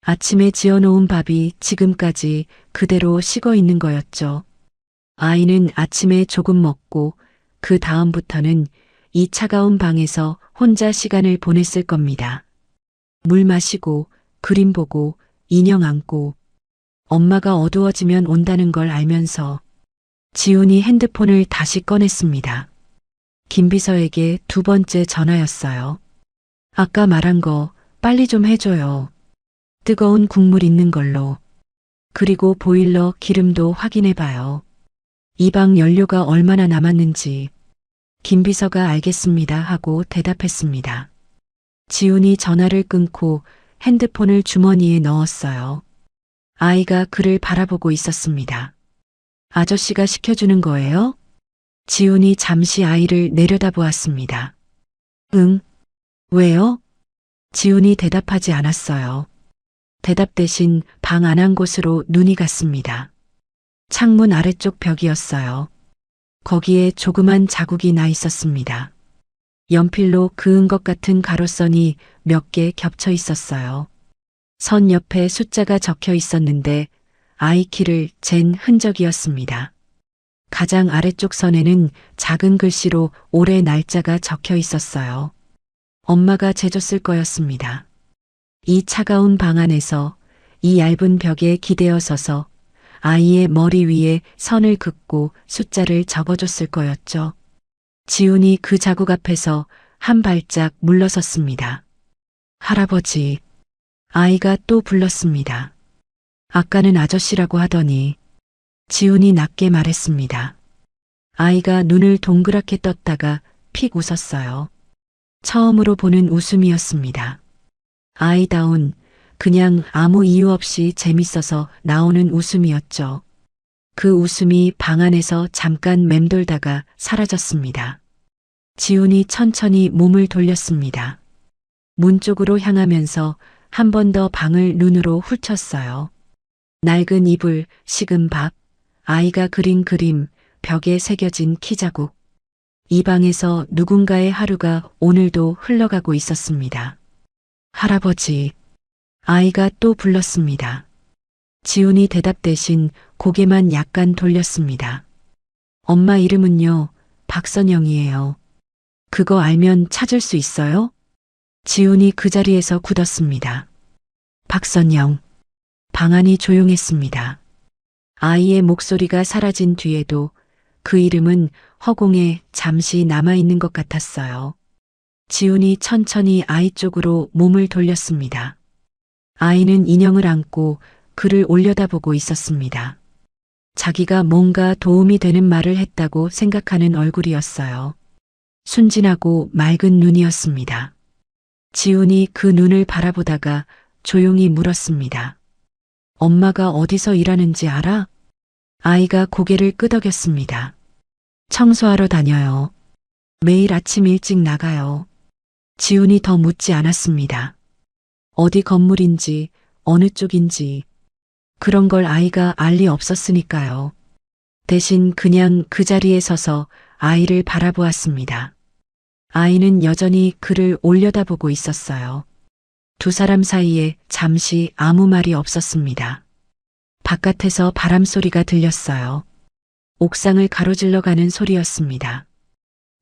아침에 지어놓은 밥이 지금까지 그대로 식어 있는 거였죠. 아이는 아침에 조금 먹고 그 다음부터는 이 차가운 방에서 혼자 시간을 보냈을 겁니다. 물 마시고, 그림 보고, 인형 안고. 엄마가 어두워지면 온다는 걸 알면서 지훈이 핸드폰을 다시 꺼냈습니다. 김비서에게 두 번째 전화였어요. 아까 말한 거 빨리 좀 해줘요. 뜨거운 국물 있는 걸로. 그리고 보일러 기름도 확인해봐요. 이 방 연료가 얼마나 남았는지. 김비서가 알겠습니다 하고 대답했습니다. 지훈이 전화를 끊고 핸드폰을 주머니에 넣었어요. 아이가 그를 바라보고 있었습니다. 아저씨가 시켜주는 거예요? 지훈이 잠시 아이를 내려다보았습니다. 응. 왜요? 지훈이 대답하지 않았어요. 대답 대신 방 안 한 곳으로 눈이 갔습니다. 창문 아래쪽 벽이었어요. 거기에 조그만 자국이 나 있었습니다. 연필로 그은 것 같은 가로선이 몇 개 겹쳐 있었어요. 선 옆에 숫자가 적혀 있었는데 아이 키를 잰 흔적이었습니다. 가장 아래쪽 선에는 작은 글씨로 올해 날짜가 적혀 있었어요. 엄마가 재줬을 거였습니다. 이 차가운 방 안에서 이 얇은 벽에 기대어 서서 아이의 머리 위에 선을 긋고 숫자를 적어줬을 거였죠. 지훈이 그 자국 앞에서 한 발짝 물러섰습니다. 할아버지. 아이가 또 불렀습니다. 아까는 아저씨라고 하더니. 지훈이 낮게 말했습니다. 아이가 눈을 동그랗게 떴다가 픽 웃었어요. 처음으로 보는 웃음이었습니다. 아이다운, 그냥 아무 이유 없이 재밌어서 나오는 웃음이었죠. 그 웃음이 방 안에서 잠깐 맴돌다가 사라졌습니다. 지훈이 천천히 몸을 돌렸습니다. 문 쪽으로 향하면서 한 번 더 방을 눈으로 훑었어요. 낡은 이불, 식은 밥, 아이가 그린 그림, 벽에 새겨진 키 자국. 이 방에서 누군가의 하루가 오늘도 흘러가고 있었습니다. 할아버지. 아이가 또 불렀습니다. 지훈이 대답 대신 고개만 약간 돌렸습니다. 엄마 이름은요, 박선영이에요. 그거 알면 찾을 수 있어요? 지훈이 그 자리에서 굳었습니다. 박선영. 방 안이 조용했습니다. 아이의 목소리가 사라진 뒤에도 그 이름은 허공에 잠시 남아있는 것 같았어요. 지훈이 천천히 아이 쪽으로 몸을 돌렸습니다. 아이는 인형을 안고 그를 올려다보고 있었습니다. 자기가 뭔가 도움이 되는 말을 했다고 생각하는 얼굴이었어요. 순진하고 맑은 눈이었습니다. 지훈이 그 눈을 바라보다가 조용히 물었습니다. 엄마가 어디서 일하는지 알아? 아이가 고개를 끄덕였습니다. 청소하러 다녀요. 매일 아침 일찍 나가요. 지훈이 더 묻지 않았습니다. 어디 건물인지, 어느 쪽인지, 그런 걸 아이가 알 리 없었으니까요. 대신 그냥 그 자리에 서서 아이를 바라보았습니다. 아이는 여전히 그를 올려다보고 있었어요. 두 사람 사이에 잠시 아무 말이 없었습니다. 바깥에서 바람 소리가 들렸어요. 옥상을 가로질러 가는 소리였습니다.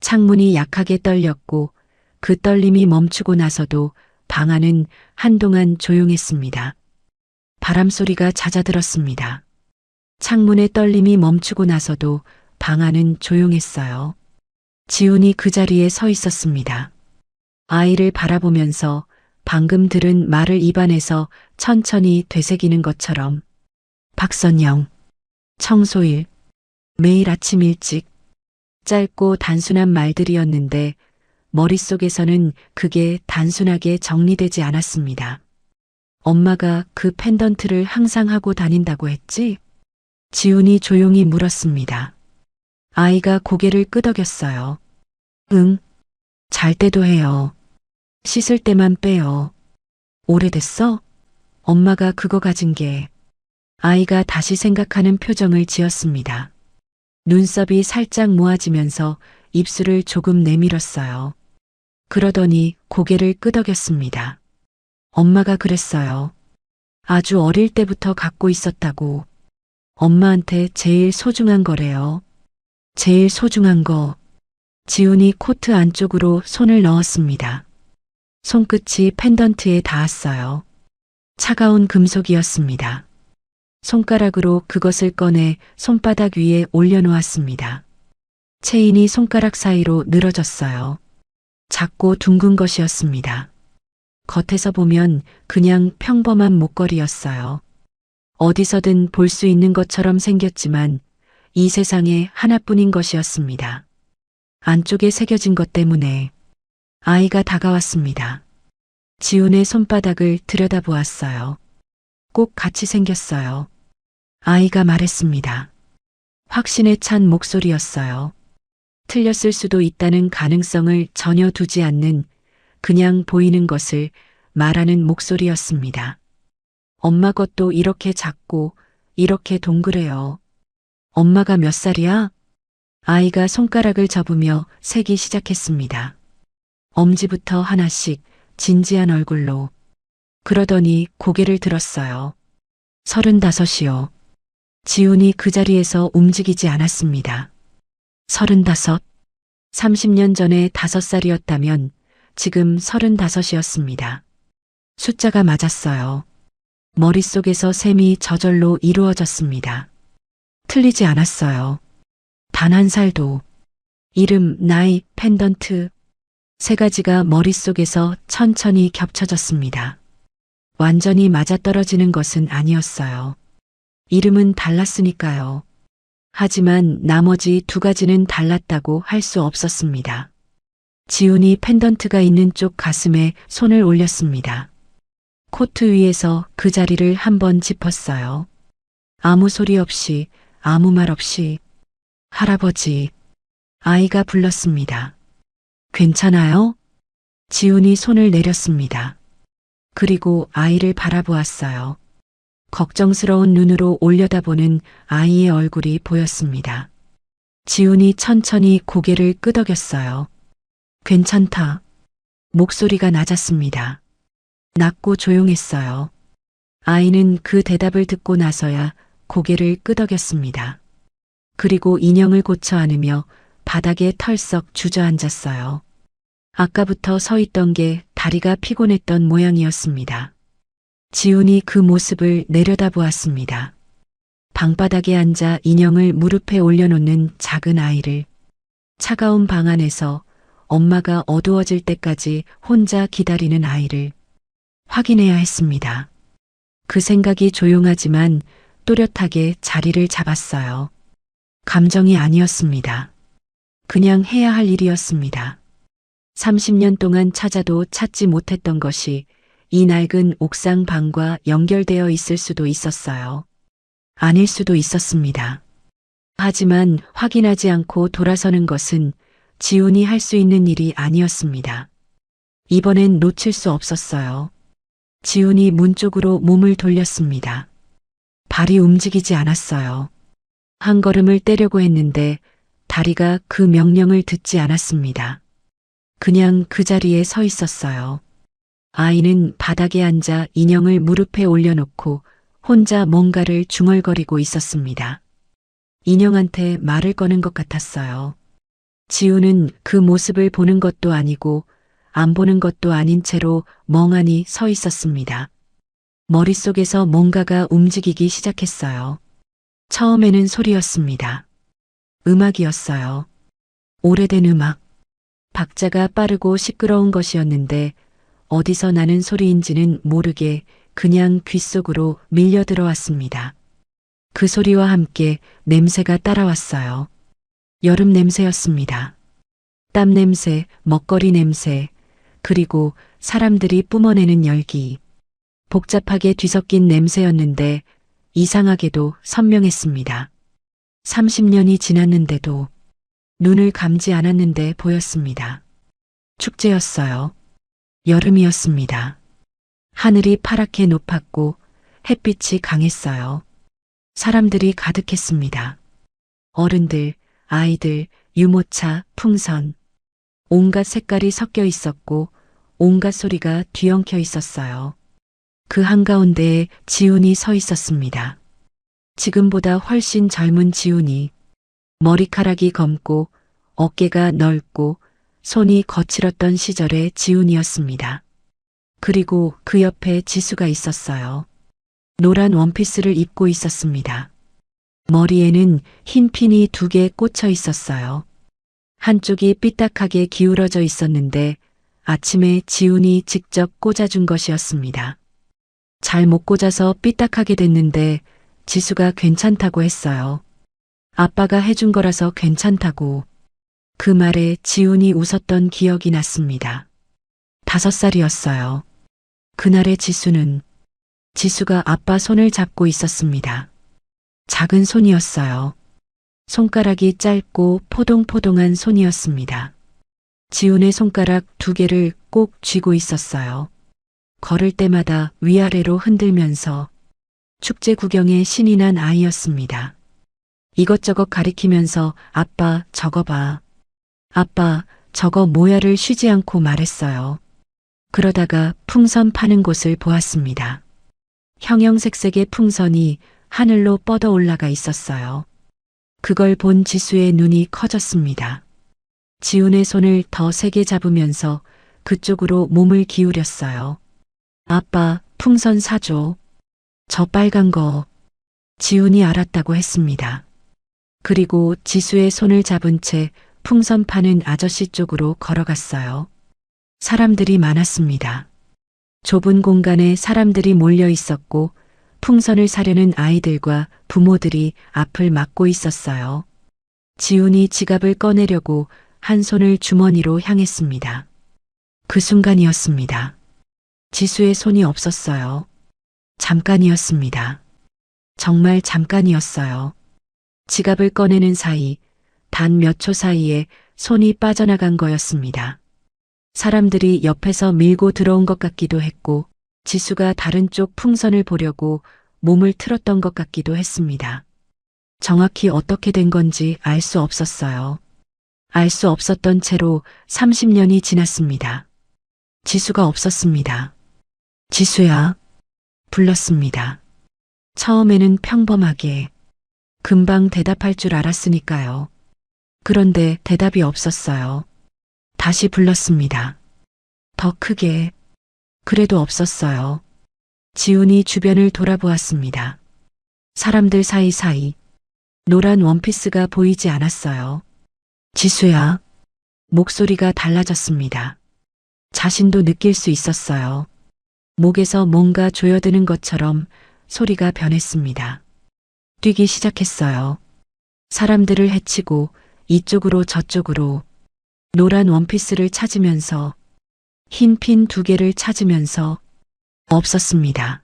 창문이 약하게 떨렸고 그 떨림이 멈추고 나서도 방 안은 한동안 조용했습니다. 바람 소리가 잦아들었습니다. 창문의 떨림이 멈추고 나서도 방 안은 조용했어요. 지훈이 그 자리에 서 있었습니다. 아이를 바라보면서 방금 들은 말을 입안에서 천천히 되새기는 것처럼 박선영, 청소일, 매일 아침 일찍, 짧고 단순한 말들이었는데 머릿속에서는 그게 단순하게 정리되지 않았습니다. 엄마가 그 펜던트를 항상 하고 다닌다고 했지? 지훈이 조용히 물었습니다. 아이가 고개를 끄덕였어요. 응, 잘 때도 해요. 씻을 때만 빼요. 오래됐어? 엄마가 그거 가진 게. 아이가 다시 생각하는 표정을 지었습니다. 눈썹이 살짝 모아지면서 입술을 조금 내밀었어요. 그러더니 고개를 끄덕였습니다. 엄마가 그랬어요. 아주 어릴 때부터 갖고 있었다고. 엄마한테 제일 소중한 거래요. 제일 소중한 거. 지훈이 코트 안쪽으로 손을 넣었습니다. 손끝이 펜던트에 닿았어요. 차가운 금속이었습니다. 손가락으로 그것을 꺼내 손바닥 위에 올려놓았습니다. 체인이 손가락 사이로 늘어졌어요. 작고 둥근 것이었습니다. 겉에서 보면 그냥 평범한 목걸이였어요. 어디서든 볼 수 있는 것처럼 생겼지만 이 세상에 하나뿐인 것이었습니다. 안쪽에 새겨진 것 때문에 아이가 다가왔습니다. 지훈의 손바닥을 들여다보았어요. 꼭 같이 생겼어요. 아이가 말했습니다. 확신에 찬 목소리였어요. 틀렸을 수도 있다는 가능성을 전혀 두지 않는 그냥 보이는 것을 말하는 목소리였습니다. 엄마 것도 이렇게 작고 이렇게 동그래요. 엄마가 몇 살이야? 아이가 손가락을 접으며 세기 시작했습니다. 엄지부터 하나씩 진지한 얼굴로. 그러더니 고개를 들었어요. 35이요. 지훈이 그 자리에서 움직이지 않았습니다. 35. 30년 전에 5살이었다면 지금 35이었습니다. 숫자가 맞았어요. 머릿속에서 셈이 저절로 이루어졌습니다. 틀리지 않았어요. 단 한 살도. 이름, 나이, 펜던트. 세 가지가 머릿속에서 천천히 겹쳐졌습니다. 완전히 맞아떨어지는 것은 아니었어요. 이름은 달랐으니까요. 하지만 나머지 두 가지는 달랐다고 할 수 없었습니다. 지훈이 펜던트가 있는 쪽 가슴에 손을 올렸습니다. 코트 위에서 그 자리를 한번 짚었어요. 아무 소리 없이, 아무 말 없이. 할아버지. 아이가 불렀습니다. 괜찮아요? 지훈이 손을 내렸습니다. 그리고 아이를 바라보았어요. 걱정스러운 눈으로 올려다보는 아이의 얼굴이 보였습니다. 지훈이 천천히 고개를 끄덕였어요. 괜찮다. 목소리가 낮았습니다. 낮고 조용했어요. 아이는 그 대답을 듣고 나서야 고개를 끄덕였습니다. 그리고 인형을 고쳐 안으며 바닥에 털썩 주저앉았어요. 아까부터 서 있던 게 다리가 피곤했던 모양이었습니다. 지훈이 그 모습을 내려다보았습니다. 방바닥에 앉아 인형을 무릎에 올려놓는 작은 아이를, 차가운 방 안에서 엄마가 어두워질 때까지 혼자 기다리는 아이를 확인해야 했습니다. 그 생각이 조용하지만 또렷하게 자리를 잡았어요. 감정이 아니었습니다. 그냥 해야 할 일이었습니다. 30년 동안 찾아도 찾지 못했던 것이 이 낡은 옥상 방과 연결되어 있을 수도 있었어요. 아닐 수도 있었습니다. 하지만 확인하지 않고 돌아서는 것은 지훈이 할 수 있는 일이 아니었습니다. 이번엔 놓칠 수 없었어요. 지훈이 문 쪽으로 몸을 돌렸습니다. 발이 움직이지 않았어요. 한 걸음을 떼려고 했는데 다리가 그 명령을 듣지 않았습니다. 그냥 그 자리에 서 있었어요. 아이는 바닥에 앉아 인형을 무릎에 올려놓고 혼자 뭔가를 중얼거리고 있었습니다. 인형한테 말을 거는 것 같았어요. 지훈은 그 모습을 보는 것도 아니고 안 보는 것도 아닌 채로 멍하니 서 있었습니다. 머릿속에서 뭔가가 움직이기 시작했어요. 처음에는 소리였습니다. 음악이었어요. 오래된 음악. 박자가 빠르고 시끄러운 것이었는데 어디서 나는 소리인지는 모르게 그냥 귓속으로 밀려 들어왔습니다. 그 소리와 함께 냄새가 따라왔어요. 여름 냄새였습니다. 땀 냄새, 먹거리 냄새, 그리고 사람들이 뿜어내는 열기. 복잡하게 뒤섞인 냄새였는데 이상하게도 선명했습니다. 30년이 지났는데도 눈을 감지 않았는데 보였습니다. 축제였어요. 여름이었습니다. 하늘이 파랗게 높았고 햇빛이 강했어요. 사람들이 가득했습니다. 어른들, 아이들, 유모차, 풍선. 온갖 색깔이 섞여 있었고 온갖 소리가 뒤엉켜 있었어요. 그 한가운데에 지훈이 서 있었습니다. 지금보다 훨씬 젊은 지훈이. 머리카락이 검고 어깨가 넓고 손이 거칠었던 시절의 지훈이었습니다. 그리고 그 옆에 지수가 있었어요. 노란 원피스를 입고 있었습니다. 머리에는 흰 핀이 2개 꽂혀 있었어요. 한쪽이 삐딱하게 기울어져 있었는데 아침에 지훈이 직접 꽂아준 것이었습니다. 잘 못 꽂아서 삐딱하게 됐는데 지수가 괜찮다고 했어요. 아빠가 해준 거라서 괜찮다고. 그 말에 지훈이 웃었던 기억이 났습니다. 5살이었어요. 그날의 지수가 아빠 손을 잡고 있었습니다. 작은 손이었어요. 손가락이 짧고 포동포동한 손이었습니다. 지훈의 손가락 2개를 꼭 쥐고 있었어요. 걸을 때마다 위아래로 흔들면서 축제 구경에 신이 난 아이였습니다. 이것저것 가리키면서 아빠 저거 봐. 아빠 저거 뭐야를 쉬지 않고 말했어요. 그러다가 풍선 파는 곳을 보았습니다. 형형색색의 풍선이 하늘로 뻗어 올라가 있었어요. 그걸 본 지수의 눈이 커졌습니다. 지훈의 손을 더 세게 잡으면서 그쪽으로 몸을 기울였어요. 아빠, 풍선 사줘. 저 빨간 거. 지훈이 알았다고 했습니다. 그리고 지수의 손을 잡은 채 풍선 파는 아저씨 쪽으로 걸어갔어요. 사람들이 많았습니다. 좁은 공간에 사람들이 몰려 있었고 풍선을 사려는 아이들과 부모들이 앞을 막고 있었어요. 지훈이 지갑을 꺼내려고 한 손을 주머니로 향했습니다. 그 순간이었습니다. 지수의 손이 없었어요. 잠깐이었습니다. 정말 잠깐이었어요. 지갑을 꺼내는 사이, 단 몇 초 사이에 손이 빠져나간 거였습니다. 사람들이 옆에서 밀고 들어온 것 같기도 했고, 지수가 다른 쪽 풍선을 보려고 몸을 틀었던 것 같기도 했습니다. 정확히 어떻게 된 건지 알 수 없었어요. 알 수 없었던 채로 30년이 지났습니다. 지수가 없었습니다. 지수야. 불렀습니다. 처음에는 평범하게. 금방 대답할 줄 알았으니까요. 그런데 대답이 없었어요. 다시 불렀습니다. 더 크게. 그래도 없었어요. 지훈이 주변을 돌아보았습니다. 사람들 사이사이 노란 원피스가 보이지 않았어요. 지수야. 목소리가 달라졌습니다. 자신도 느낄 수 있었어요. 목에서 뭔가 조여드는 것처럼 소리가 변했습니다. 뛰기 시작했어요. 사람들을 헤치고 이쪽으로 저쪽으로 노란 원피스를 찾으면서 흰 핀 2개를 찾으면서 없었습니다.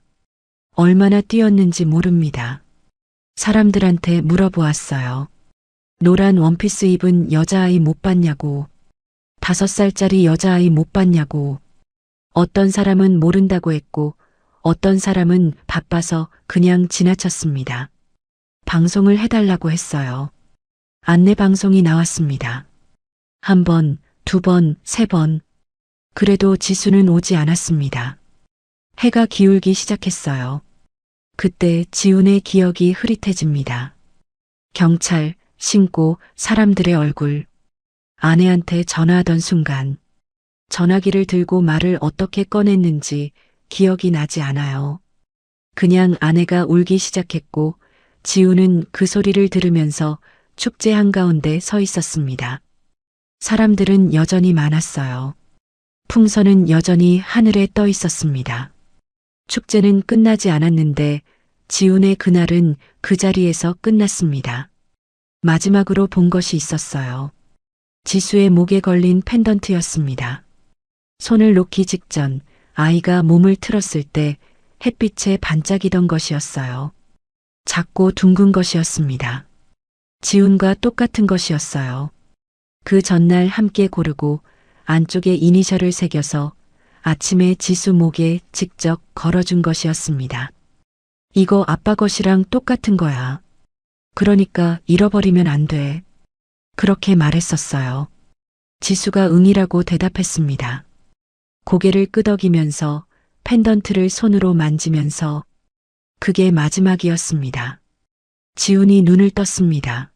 얼마나 뛰었는지 모릅니다. 사람들한테 물어보았어요. 노란 원피스 입은 여자아이 못 봤냐고. 5살짜리 여자아이 못 봤냐고. 어떤 사람은 모른다고 했고 어떤 사람은 바빠서 그냥 지나쳤습니다. 방송을 해달라고 했어요. 안내 방송이 나왔습니다. 1번, 2번, 3번. 그래도 지수는 오지 않았습니다. 해가 기울기 시작했어요. 그때 지훈의 기억이 흐릿해집니다. 경찰, 신고, 사람들의 얼굴. 아내한테 전화하던 순간 전화기를 들고 말을 어떻게 꺼냈는지 기억이 나지 않아요. 그냥 아내가 울기 시작했고 지훈은 그 소리를 들으면서 축제 한가운데 서 있었습니다. 사람들은 여전히 많았어요. 풍선은 여전히 하늘에 떠 있었습니다. 축제는 끝나지 않았는데 지훈의 그날은 그 자리에서 끝났습니다. 마지막으로 본 것이 있었어요. 지수의 목에 걸린 펜던트였습니다. 손을 놓기 직전 아이가 몸을 틀었을 때 햇빛에 반짝이던 것이었어요. 작고 둥근 것이었습니다. 지훈과 똑같은 것이었어요. 그 전날 함께 고르고 안쪽에 이니셜을 새겨서 아침에 지수 목에 직접 걸어준 것이었습니다. 이거 아빠 것이랑 똑같은 거야. 그러니까 잃어버리면 안 돼. 그렇게 말했었어요. 지수가 응이라고 대답했습니다. 고개를 끄덕이면서 펜던트를 손으로 만지면서 그게 마지막이었습니다. 지훈이 눈을 떴습니다.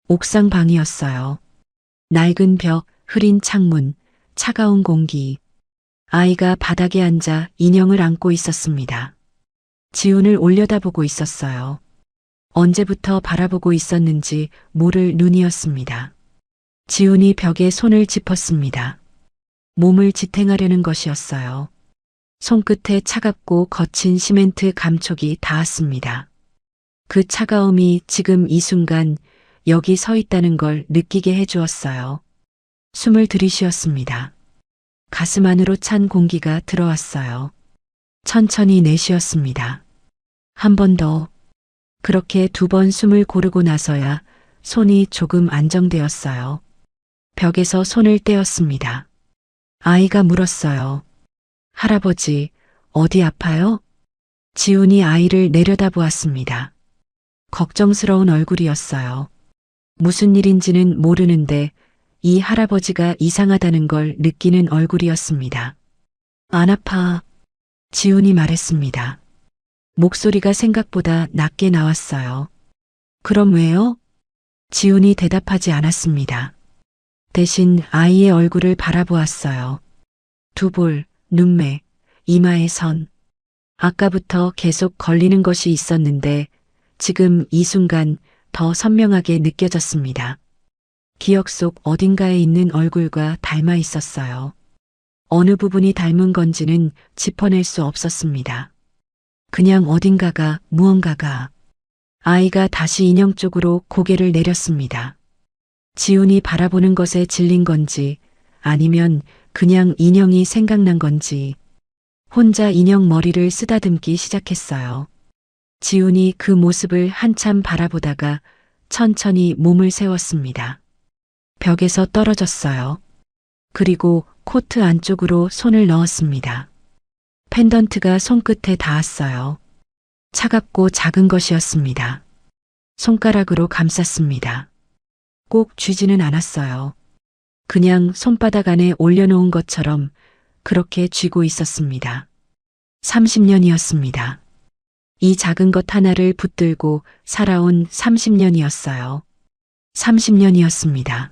옥상 방이었어요. 낡은 벽, 흐린 창문, 차가운 공기. 아이가 바닥에 앉아 인형을 안고 있었습니다. 지훈을 올려다보고 있었어요. 언제부터 바라보고 있었는지 모를 눈이었습니다. 지훈이 벽에 손을 짚었습니다. 몸을 지탱하려는 것이었어요. 손끝에 차갑고 거친 시멘트 감촉이 닿았습니다. 그 차가움이 지금 이 순간 여기 서 있다는 걸 느끼게 해주었어요. 숨을 들이쉬었습니다. 가슴 안으로 찬 공기가 들어왔어요. 천천히 내쉬었습니다. 한 번 더. 그렇게 2번 숨을 고르고 나서야 손이 조금 안정되었어요. 벽에서 손을 떼었습니다. 아이가 물었어요. 할아버지, 어디 아파요? 지훈이 아이를 내려다보았습니다. 걱정스러운 얼굴이었어요. 무슨 일인지는 모르는데 이 할아버지가 이상하다는 걸 느끼는 얼굴이었습니다. 안 아파. 지훈이 말했습니다. 목소리가 생각보다 낮게 나왔어요. 그럼 왜요? 지훈이 대답하지 않았습니다. 대신 아이의 얼굴을 바라보았어요. 두볼, 눈매, 이마의 선. 아까부터 계속 걸리는 것이 있었는데 지금 이 순간 더 선명하게 느껴졌습니다. 기억 속 어딘가에 있는 얼굴과 닮아 있었어요. 어느 부분이 닮은 건지는 짚어낼 수 없었습니다. 그냥 어딘가가 무언가가. 아이가 다시 인형 쪽으로 고개를 내렸습니다. 지훈이 바라보는 것에 질린 건지 아니면 그냥 인형이 생각난 건지 혼자 인형 머리를 쓰다듬기 시작했어요. 지훈이 그 모습을 한참 바라보다가 천천히 몸을 세웠습니다. 벽에서 떨어졌어요. 그리고 코트 안쪽으로 손을 넣었습니다. 펜던트가 손끝에 닿았어요. 차갑고 작은 것이었습니다. 손가락으로 감쌌습니다. 꼭 쥐지는 않았어요. 그냥 손바닥 안에 올려놓은 것처럼 그렇게 쥐고 있었습니다. 30년이었습니다. 이 작은 것 하나를 붙들고 살아온 30년이었어요. 30년이었습니다.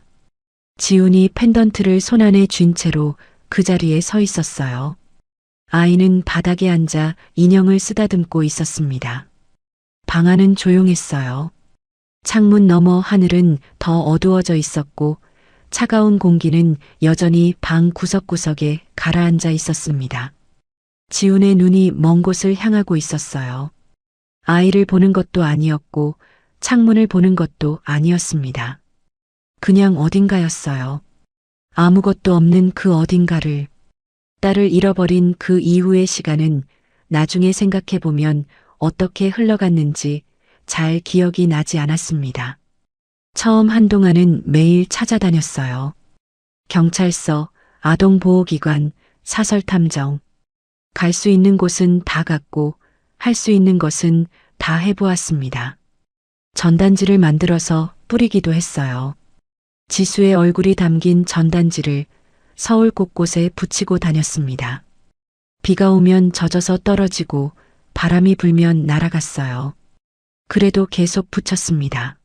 지훈이 펜던트를 손안에 쥔 채로 그 자리에 서 있었어요. 아이는 바닥에 앉아 인형을 쓰다듬고 있었습니다. 방 안은 조용했어요. 창문 너머 하늘은 더 어두워져 있었고 차가운 공기는 여전히 방 구석구석에 가라앉아 있었습니다. 지훈의 눈이 먼 곳을 향하고 있었어요. 아이를 보는 것도 아니었고 창문을 보는 것도 아니었습니다. 그냥 어딘가였어요. 아무것도 없는 그 어딘가를. 딸을 잃어버린 그 이후의 시간은 나중에 생각해보면 어떻게 흘러갔는지 잘 기억이 나지 않았습니다. 처음 한동안은 매일 찾아다녔어요. 경찰서, 아동보호기관, 사설탐정. 갈 수 있는 곳은 다 갔고 할 수 있는 것은 다 해보았습니다. 전단지를 만들어서 뿌리기도 했어요. 지수의 얼굴이 담긴 전단지를 서울 곳곳에 붙이고 다녔습니다. 비가 오면 젖어서 떨어지고 바람이 불면 날아갔어요. 그래도 계속 붙였습니다.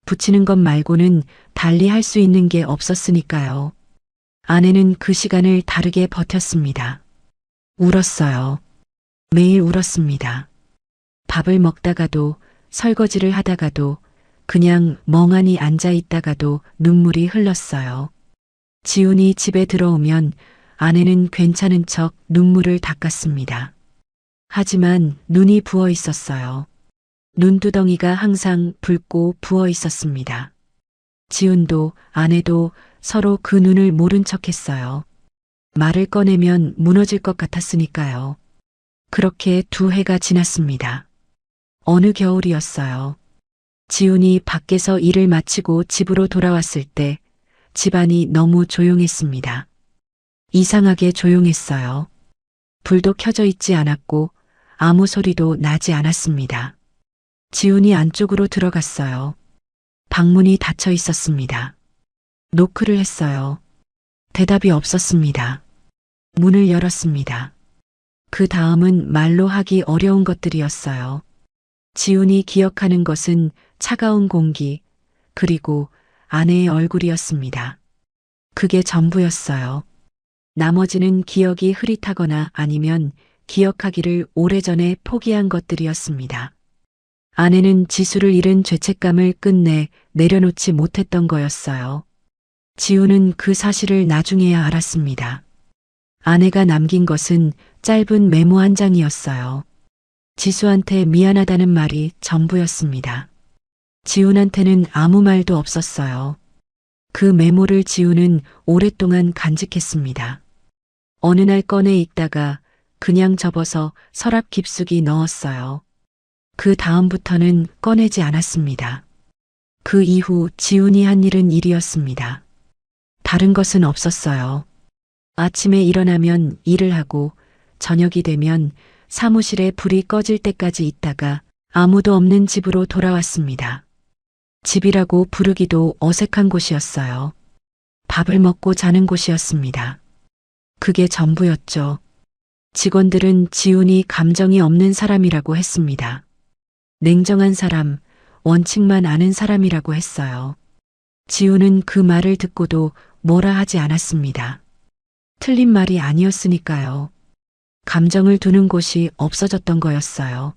붙이는 것 말고는 달리 할 수 있는 게 없었으니까요. 아내는 그 시간을 다르게 버텼습니다. 울었어요. 매일 울었습니다. 밥을 먹다가도 설거지를 하다가도 그냥 멍하니 앉아 있다가도 눈물이 흘렀어요. 지훈이 집에 들어오면 아내는 괜찮은 척 눈물을 닦았습니다. 하지만 눈이 부어 있었어요. 눈두덩이가 항상 붉고 부어 있었습니다. 지훈도 아내도 서로 그 눈을 모른 척 했어요. 말을 꺼내면 무너질 것 같았으니까요. 그렇게 2해가 지났습니다. 어느 겨울이었어요. 지훈이 밖에서 일을 마치고 집으로 돌아왔을 때 집안이 너무 조용했습니다. 이상하게 조용했어요. 불도 켜져 있지 않았고 아무 소리도 나지 않았습니다. 지훈이 안쪽으로 들어갔어요. 방문이 닫혀 있었습니다. 노크를 했어요. 대답이 없었습니다. 문을 열었습니다. 그 다음은 말로 하기 어려운 것들이었어요. 지훈이 기억하는 것은 차가운 공기, 그리고 아내의 얼굴이었습니다. 그게 전부였어요. 나머지는 기억이 흐릿하거나 아니면 기억하기를 오래전에 포기한 것들이었습니다. 아내는 지수를 잃은 죄책감을 끝내 내려놓지 못했던 거였어요. 지우는 그 사실을 나중에야 알았습니다. 아내가 남긴 것은 짧은 메모 한 장이었어요. 지수한테 미안하다는 말이 전부였습니다. 지훈한테는 아무 말도 없었어요. 그 메모를 지우는 오랫동안 간직했습니다. 어느 날 꺼내 읽다가 그냥 접어서 서랍 깊숙이 넣었어요. 그 다음부터는 꺼내지 않았습니다. 그 이후 지훈이 한 일은 일이었습니다. 다른 것은 없었어요. 아침에 일어나면 일을 하고 저녁이 되면 사무실에 불이 꺼질 때까지 있다가 아무도 없는 집으로 돌아왔습니다. 집이라고 부르기도 어색한 곳이었어요. 밥을 먹고 자는 곳이었습니다. 그게 전부였죠. 직원들은 지훈이 감정이 없는 사람이라고 했습니다. 냉정한 사람, 원칙만 아는 사람이라고 했어요. 지훈은 그 말을 듣고도 뭐라 하지 않았습니다. 틀린 말이 아니었으니까요. 감정을 두는 곳이 없어졌던 거였어요.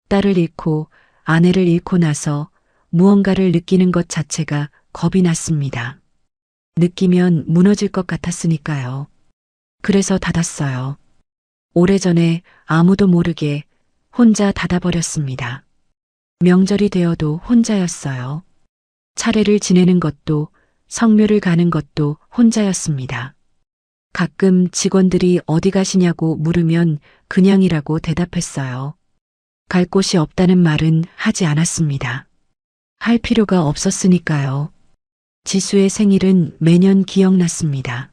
딸을 잃고 아내를 잃고 나서 무언가를 느끼는 것 자체가 겁이 났습니다. 느끼면 무너질 것 같았으니까요. 그래서 닫았어요. 오래전에 아무도 모르게 혼자 닫아버렸습니다. 명절이 되어도 혼자였어요. 차례를 지내는 것도 성묘를 가는 것도 혼자였습니다. 가끔 직원들이 어디 가시냐고 물으면 그냥이라고 대답했어요. 갈 곳이 없다는 말은 하지 않았습니다. 할 필요가 없었으니까요. 지수의 생일은 매년 기억났습니다.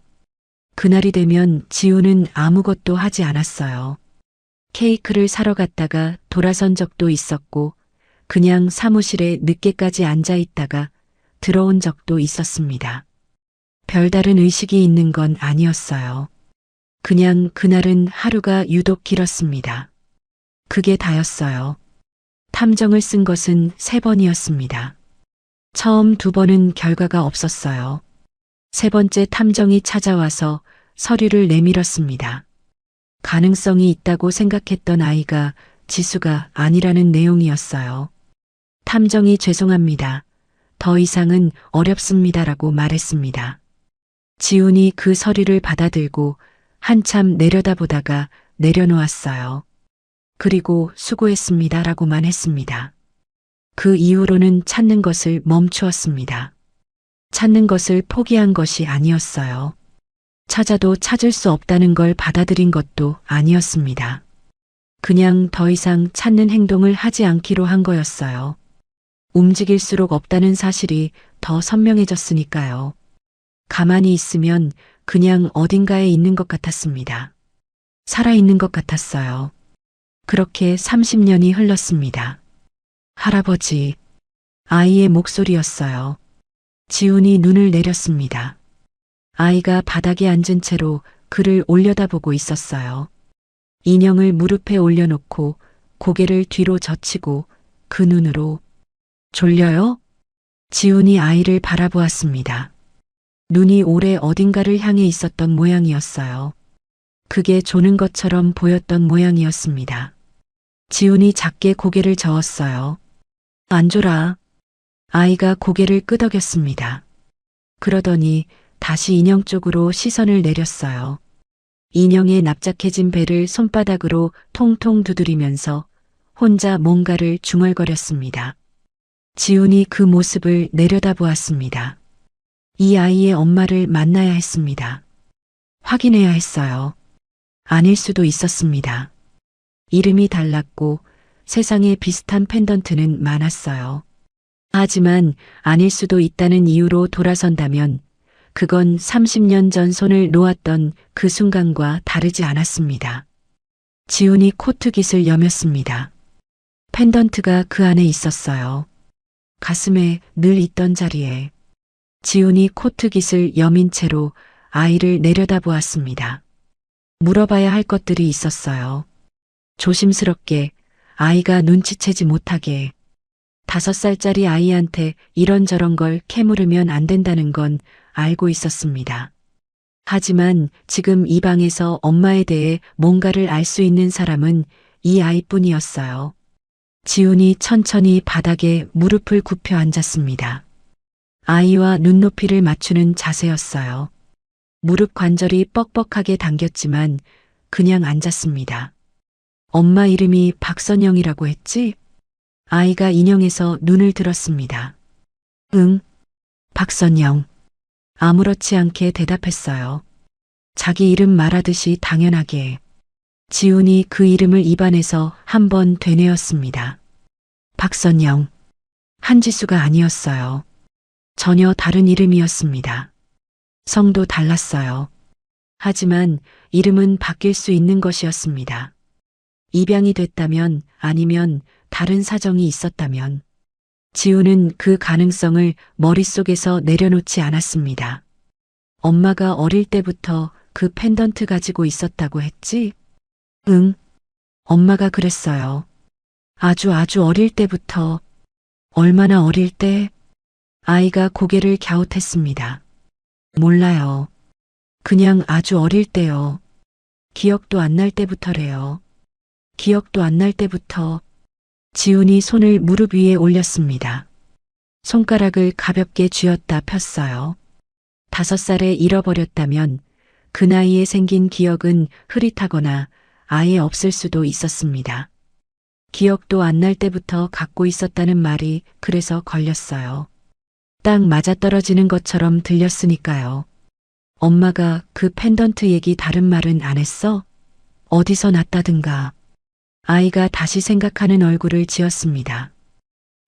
그날이 되면 지우는 아무것도 하지 않았어요. 케이크를 사러 갔다가 돌아선 적도 있었고 그냥 사무실에 늦게까지 앉아 있다가 들어온 적도 있었습니다. 별다른 의식이 있는 건 아니었어요. 그냥 그날은 하루가 유독 길었습니다. 그게 다였어요. 탐정을 쓴 것은 3번이었습니다. 처음 2번은 결과가 없었어요. 3번째 탐정이 찾아와서 서류를 내밀었습니다. 가능성이 있다고 생각했던 아이가 지수가 아니라는 내용이었어요. 탐정이 죄송합니다. 더 이상은 어렵습니다라고 말했습니다. 지훈이 그 서류를 받아들고 한참 내려다보다가 내려놓았어요. 그리고 수고했습니다라고만 했습니다. 그 이후로는 찾는 것을 멈추었습니다. 찾는 것을 포기한 것이 아니었어요. 찾아도 찾을 수 없다는 걸 받아들인 것도 아니었습니다. 그냥 더 이상 찾는 행동을 하지 않기로 한 거였어요. 움직일수록 없다는 사실이 더 선명해졌으니까요. 가만히 있으면 그냥 어딘가에 있는 것 같았습니다. 살아있는 것 같았어요. 그렇게 30년이 흘렀습니다. 할아버지, 아이의 목소리였어요. 지훈이 눈을 내렸습니다. 아이가 바닥에 앉은 채로 그를 올려다보고 있었어요. 인형을 무릎에 올려놓고 고개를 뒤로 젖히고 그 눈으로 졸려요? 지훈이 아이를 바라보았습니다. 눈이 오래 어딘가를 향해 있었던 모양이었어요. 그게 조는 것처럼 보였던 모양이었습니다. 지훈이 작게 고개를 저었어요. 안 졸아. 아이가 고개를 끄덕였습니다. 그러더니 다시 인형 쪽으로 시선을 내렸어요. 인형의 납작해진 배를 손바닥으로 통통 두드리면서 혼자 뭔가를 중얼거렸습니다. 지훈이 그 모습을 내려다보았습니다. 이 아이의 엄마를 만나야 했습니다. 확인해야 했어요. 아닐 수도 있었습니다. 이름이 달랐고 세상에 비슷한 펜던트는 많았어요. 하지만 아닐 수도 있다는 이유로 돌아선다면 그건 30년 전 손을 놓았던 그 순간과 다르지 않았습니다. 지훈이 코트깃을 여몄습니다. 펜던트가 그 안에 있었어요. 가슴에 늘 있던 자리에. 지훈이 코트깃을 여민 채로 아이를 내려다보았습니다. 물어봐야 할 것들이 있었어요. 조심스럽게 아이가 눈치채지 못하게. 5살짜리 아이한테 이런저런 걸 캐물으면 안 된다는 건 알고 있었습니다. 하지만 지금 이 방에서 엄마에 대해 뭔가를 알 수 있는 사람은 이 아이뿐이었어요. 지훈이 천천히 바닥에 무릎을 굽혀 앉았습니다. 아이와 눈높이를 맞추는 자세였어요. 무릎 관절이 뻑뻑하게 당겼지만 그냥 앉았습니다. 엄마 이름이 박선영이라고 했지? 아이가 인형에서 눈을 들었습니다. 응, 박선영. 아무렇지 않게 대답했어요. 자기 이름 말하듯이 당연하게. 지훈이 그 이름을 입안에서 한 번 되뇌었습니다. 박선영. 한지수가 아니었어요. 전혀 다른 이름이었습니다. 성도 달랐어요. 하지만 이름은 바뀔 수 있는 것이었습니다. 입양이 됐다면 아니면 다른 사정이 있었다면 지훈은 그 가능성을 머릿속에서 내려놓지 않았습니다. 엄마가 어릴 때부터 그 펜던트 가지고 있었다고 했지? 응, 엄마가 그랬어요. 아주 어릴 때부터. 얼마나 어릴 때? 아이가 고개를 갸웃했습니다. 몰라요. 그냥 아주 어릴 때요. 기억도 안 날 때부터래요. 기억도 안 날 때부터. 지훈이 손을 무릎 위에 올렸습니다. 손가락을 가볍게 쥐었다 폈어요. 5살에 잃어버렸다면 그 나이에 생긴 기억은 흐릿하거나 아예 없을 수도 있었습니다. 기억도 안 날 때부터 갖고 있었다는 말이 그래서 걸렸어요. 딱 맞아떨어지는 것처럼 들렸으니까요. 엄마가 그 펜던트 얘기 다른 말은 안 했어? 어디서 났다든가. 아이가 다시 생각하는 얼굴을 지었습니다.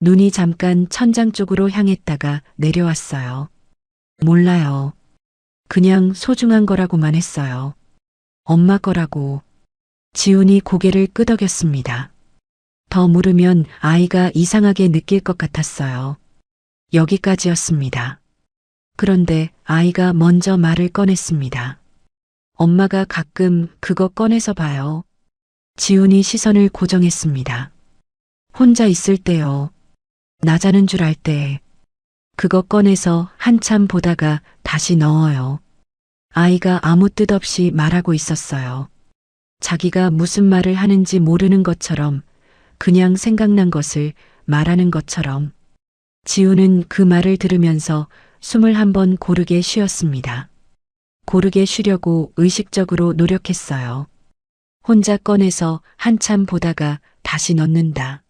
눈이 잠깐 천장 쪽으로 향했다가 내려왔어요. 몰라요. 그냥 소중한 거라고만 했어요. 엄마 거라고. 지훈이 고개를 끄덕였습니다. 더 물으면 아이가 이상하게 느낄 것 같았어요. 여기까지였습니다. 그런데 아이가 먼저 말을 꺼냈습니다. 엄마가 가끔 그거 꺼내서 봐요. 지훈이 시선을 고정했습니다. 혼자 있을 때요. 나 자는 줄 알 때. 그거 꺼내서 한참 보다가 다시 넣어요. 아이가 아무 뜻 없이 말하고 있었어요. 자기가 무슨 말을 하는지 모르는 것처럼, 그냥 생각난 것을 말하는 것처럼. 지훈은 그 말을 들으면서 숨을 한번 고르게 쉬었습니다. 고르게 쉬려고 의식적으로 노력했어요. 혼자 꺼내서 한참 보다가 다시 넣는다.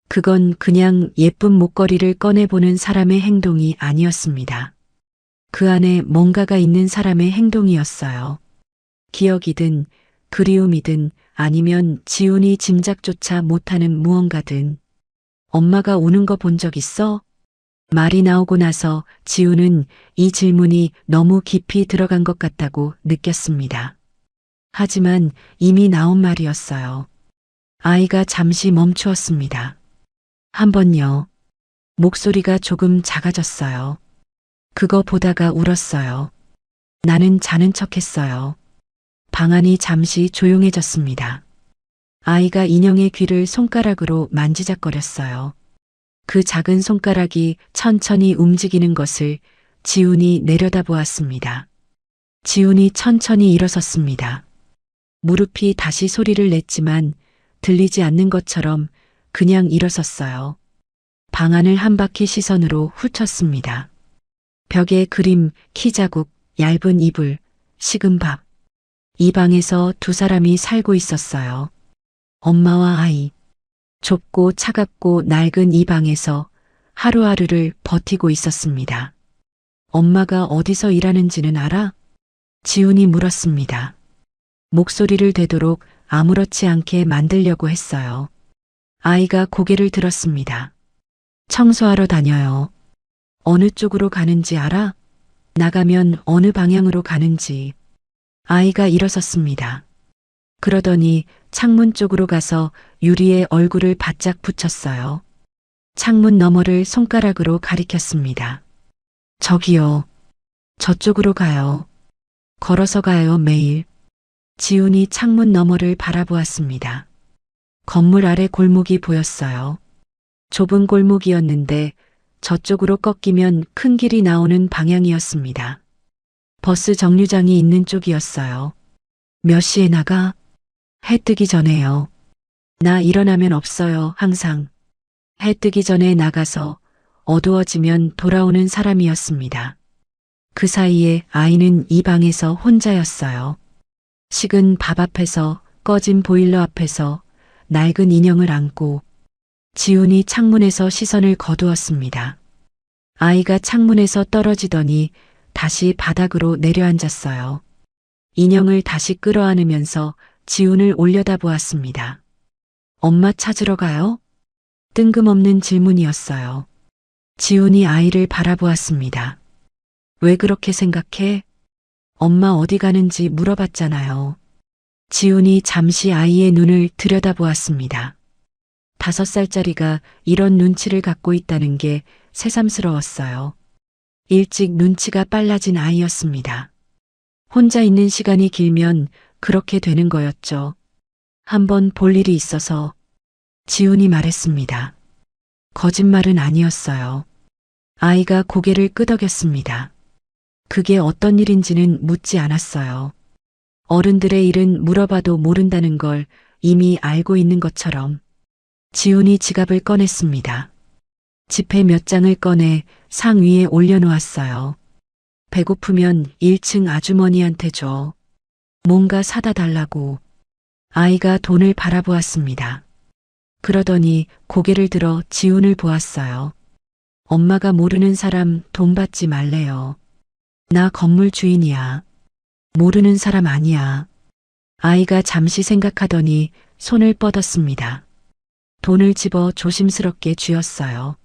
그건 그냥 예쁜 목걸이를 꺼내보는 사람의 행동이 아니었습니다. 그 안에 뭔가가 있는 사람의 행동이었어요. 기억이든 그리움이든 아니면 지훈이 짐작조차 못하는 무언가든. 엄마가 우는 거 본 적 있어? 말이 나오고 나서 지훈은 이 질문이 너무 깊이 들어간 것 같다고 느꼈습니다. 하지만 이미 나온 말이었어요. 아이가 잠시 멈추었습니다. 한 번요. 목소리가 조금 작아졌어요. 그거 보다가 울었어요. 나는 자는 척했어요. 방 안이 잠시 조용해졌습니다. 아이가 인형의 귀를 손가락으로 만지작거렸어요. 그 작은 손가락이 천천히 움직이는 것을 지훈이 내려다보았습니다. 지훈이 천천히 일어섰습니다. 무릎이 다시 소리를 냈지만 들리지 않는 것처럼 그냥 일어섰어요. 방 안을 한 바퀴 시선으로 훑었습니다. 벽에 그림, 키 자국, 얇은 이불, 식은 밥. 이 방에서 2사람이 살고 있었어요. 엄마와 아이. 좁고 차갑고 낡은 이 방에서 하루하루를 버티고 있었습니다. 엄마가 어디서 일하는지는 알아? 지훈이 물었습니다. 목소리를 되도록 아무렇지 않게 만들려고 했어요. 아이가 고개를 들었습니다. 청소하러 다녀요. 어느 쪽으로 가는지 알아? 나가면 어느 방향으로 가는지. 아이가 일어섰습니다. 그러더니 창문 쪽으로 가서 유리에 얼굴을 바짝 붙였어요. 창문 너머를 손가락으로 가리켰습니다. 저기요. 저쪽으로 가요. 걸어서 가요, 매일. 지훈이 창문 너머를 바라보았습니다. 건물 아래 골목이 보였어요. 좁은 골목이었는데 저쪽으로 꺾이면 큰 길이 나오는 방향이었습니다. 버스 정류장이 있는 쪽이었어요. 몇 시에 나가? 해 뜨기 전에요. 나 일어나면 없어요, 항상. 해 뜨기 전에 나가서 어두워지면 돌아오는 사람이었습니다. 그 사이에 아이는 이 방에서 혼자였어요. 식은 밥 앞에서, 꺼진 보일러 앞에서 낡은 인형을 안고 지훈이 창문에서 시선을 거두었습니다. 아이가 창문에서 떨어지더니 다시 바닥으로 내려앉았어요. 인형을 다시 끌어안으면서 지훈을 올려다보았습니다. 엄마 찾으러 가요? 뜬금없는 질문이었어요. 지훈이 아이를 바라보았습니다. 왜 그렇게 생각해? 엄마 어디 가는지 물어봤잖아요. 지훈이 잠시 아이의 눈을 들여다보았습니다. 5살짜리가 이런 눈치를 갖고 있다는 게 새삼스러웠어요. 일찍 눈치가 빨라진 아이였습니다. 혼자 있는 시간이 길면 그렇게 되는 거였죠. 한번 볼 일이 있어서 지훈이 말했습니다. 거짓말은 아니었어요. 아이가 고개를 끄덕였습니다. 그게 어떤 일인지는 묻지 않았어요. 어른들의 일은 물어봐도 모른다는 걸 이미 알고 있는 것처럼. 지훈이 지갑을 꺼냈습니다. 지폐 몇 장을 꺼내 상 위에 올려놓았어요. 배고프면 1층 아주머니한테 줘. 뭔가 사다 달라고. 아이가 돈을 바라보았습니다. 그러더니 고개를 들어 지훈을 보았어요. 엄마가 모르는 사람 돈 받지 말래요. 나 건물 주인이야. 모르는 사람 아니야. 아이가 잠시 생각하더니 손을 뻗었습니다. 돈을 집어 조심스럽게 쥐었어요.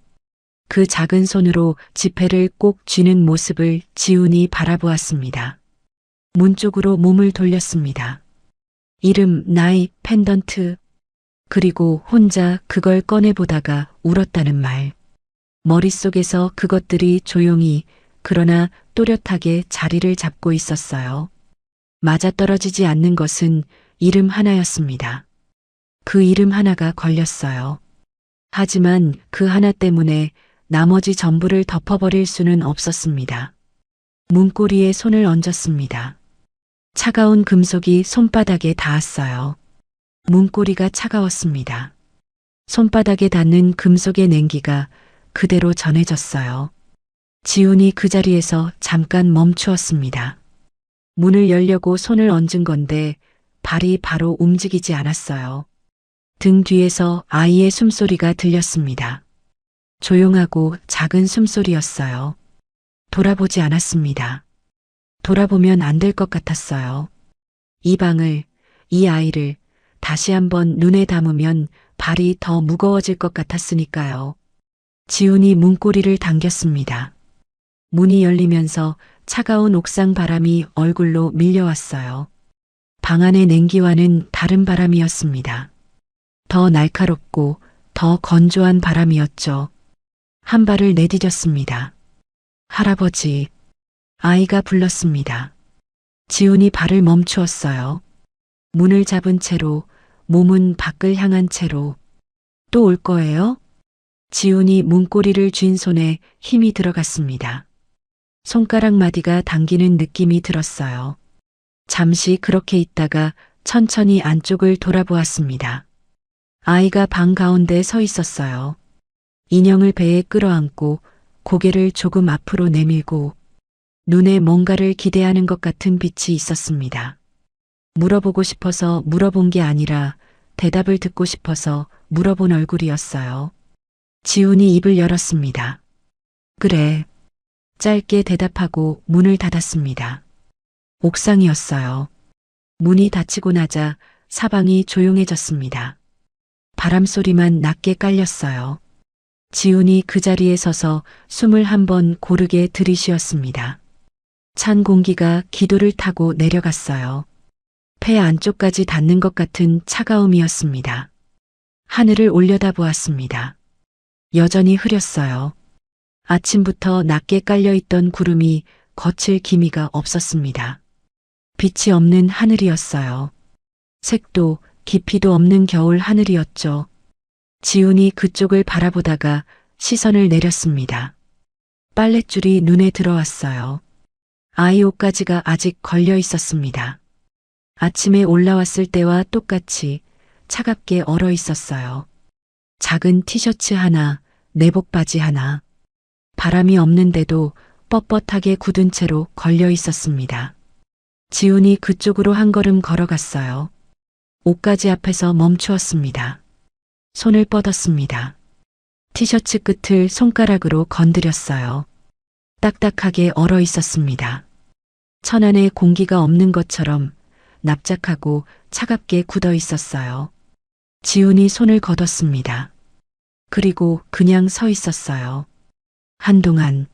그 작은 손으로 지폐를 꼭 쥐는 모습을 지훈이 바라보았습니다. 문 쪽으로 몸을 돌렸습니다. 이름, 나이, 펜던트, 그리고 혼자 그걸 꺼내보다가 울었다는 말. 머릿속에서 그것들이 조용히 그러나 또렷하게 자리를 잡고 있었어요. 맞아떨어지지 않는 것은 이름 하나였습니다. 그 이름 하나가 걸렸어요. 하지만 그 하나 때문에 나머지 전부를 덮어버릴 수는 없었습니다. 문고리에 손을 얹었습니다. 차가운 금속이 손바닥에 닿았어요. 문고리가 차가웠습니다. 손바닥에 닿는 금속의 냉기가 그대로 전해졌어요. 지훈이 그 자리에서 잠깐 멈추었습니다. 문을 열려고 손을 얹은 건데 발이 바로 움직이지 않았어요. 등 뒤에서 아이의 숨소리가 들렸습니다. 조용하고 작은 숨소리였어요. 돌아보지 않았습니다. 돌아보면 안 될 것 같았어요. 이 방을, 이 아이를 다시 한번 눈에 담으면 발이 더 무거워질 것 같았으니까요. 지훈이 문고리를 당겼습니다. 문이 열리면서 차가운 옥상 바람이 얼굴로 밀려왔어요. 방 안의 냉기와는 다른 바람이었습니다. 더 날카롭고 더 건조한 바람이었죠. 한 발을 내디뎠습니다. 할아버지, 아이가 불렀습니다. 지훈이 발을 멈추었어요. 문을 잡은 채로, 몸은 밖을 향한 채로. 또 올 거예요? 지훈이 문고리를 쥔 손에 힘이 들어갔습니다. 손가락 마디가 당기는 느낌이 들었어요. 잠시 그렇게 있다가 천천히 안쪽을 돌아보았습니다. 아이가 방 가운데 서 있었어요. 인형을 배에 끌어안고 고개를 조금 앞으로 내밀고 눈에 뭔가를 기대하는 것 같은 빛이 있었습니다. 물어보고 싶어서 물어본 게 아니라 대답을 듣고 싶어서 물어본 얼굴이었어요. 지훈이 입을 열었습니다. 그래. 짧게 대답하고 문을 닫았습니다. 옥상이었어요. 문이 닫히고 나자 사방이 조용해졌습니다. 바람소리만 낮게 깔렸어요. 지훈이 그 자리에 서서 숨을 한번 고르게 들이쉬었습니다. 찬 공기가 기도를 타고 내려갔어요. 폐 안쪽까지 닿는 것 같은 차가움이었습니다. 하늘을 올려다보았습니다. 여전히 흐렸어요. 아침부터 낮게 깔려있던 구름이 거칠 기미가 없었습니다. 빛이 없는 하늘이었어요. 색도 깊이도 없는 겨울 하늘이었죠. 지훈이 그쪽을 바라보다가 시선을 내렸습니다. 빨랫줄이 눈에 들어왔어요. 아이 옷가지가 아직 걸려 있었습니다. 아침에 올라왔을 때와 똑같이 차갑게 얼어 있었어요. 작은 티셔츠 하나, 내복 바지 하나. 바람이 없는데도 뻣뻣하게 굳은 채로 걸려 있었습니다. 지훈이 그쪽으로 한 걸음 걸어갔어요. 옷가지 앞에서 멈추었습니다. 손을 뻗었습니다. 티셔츠 끝을 손가락으로 건드렸어요. 딱딱하게 얼어 있었습니다. 천 안에 공기가 없는 것처럼 납작하고 차갑게 굳어 있었어요. 지훈이 손을 걷었습니다. 그리고 그냥 서 있었어요. 한동안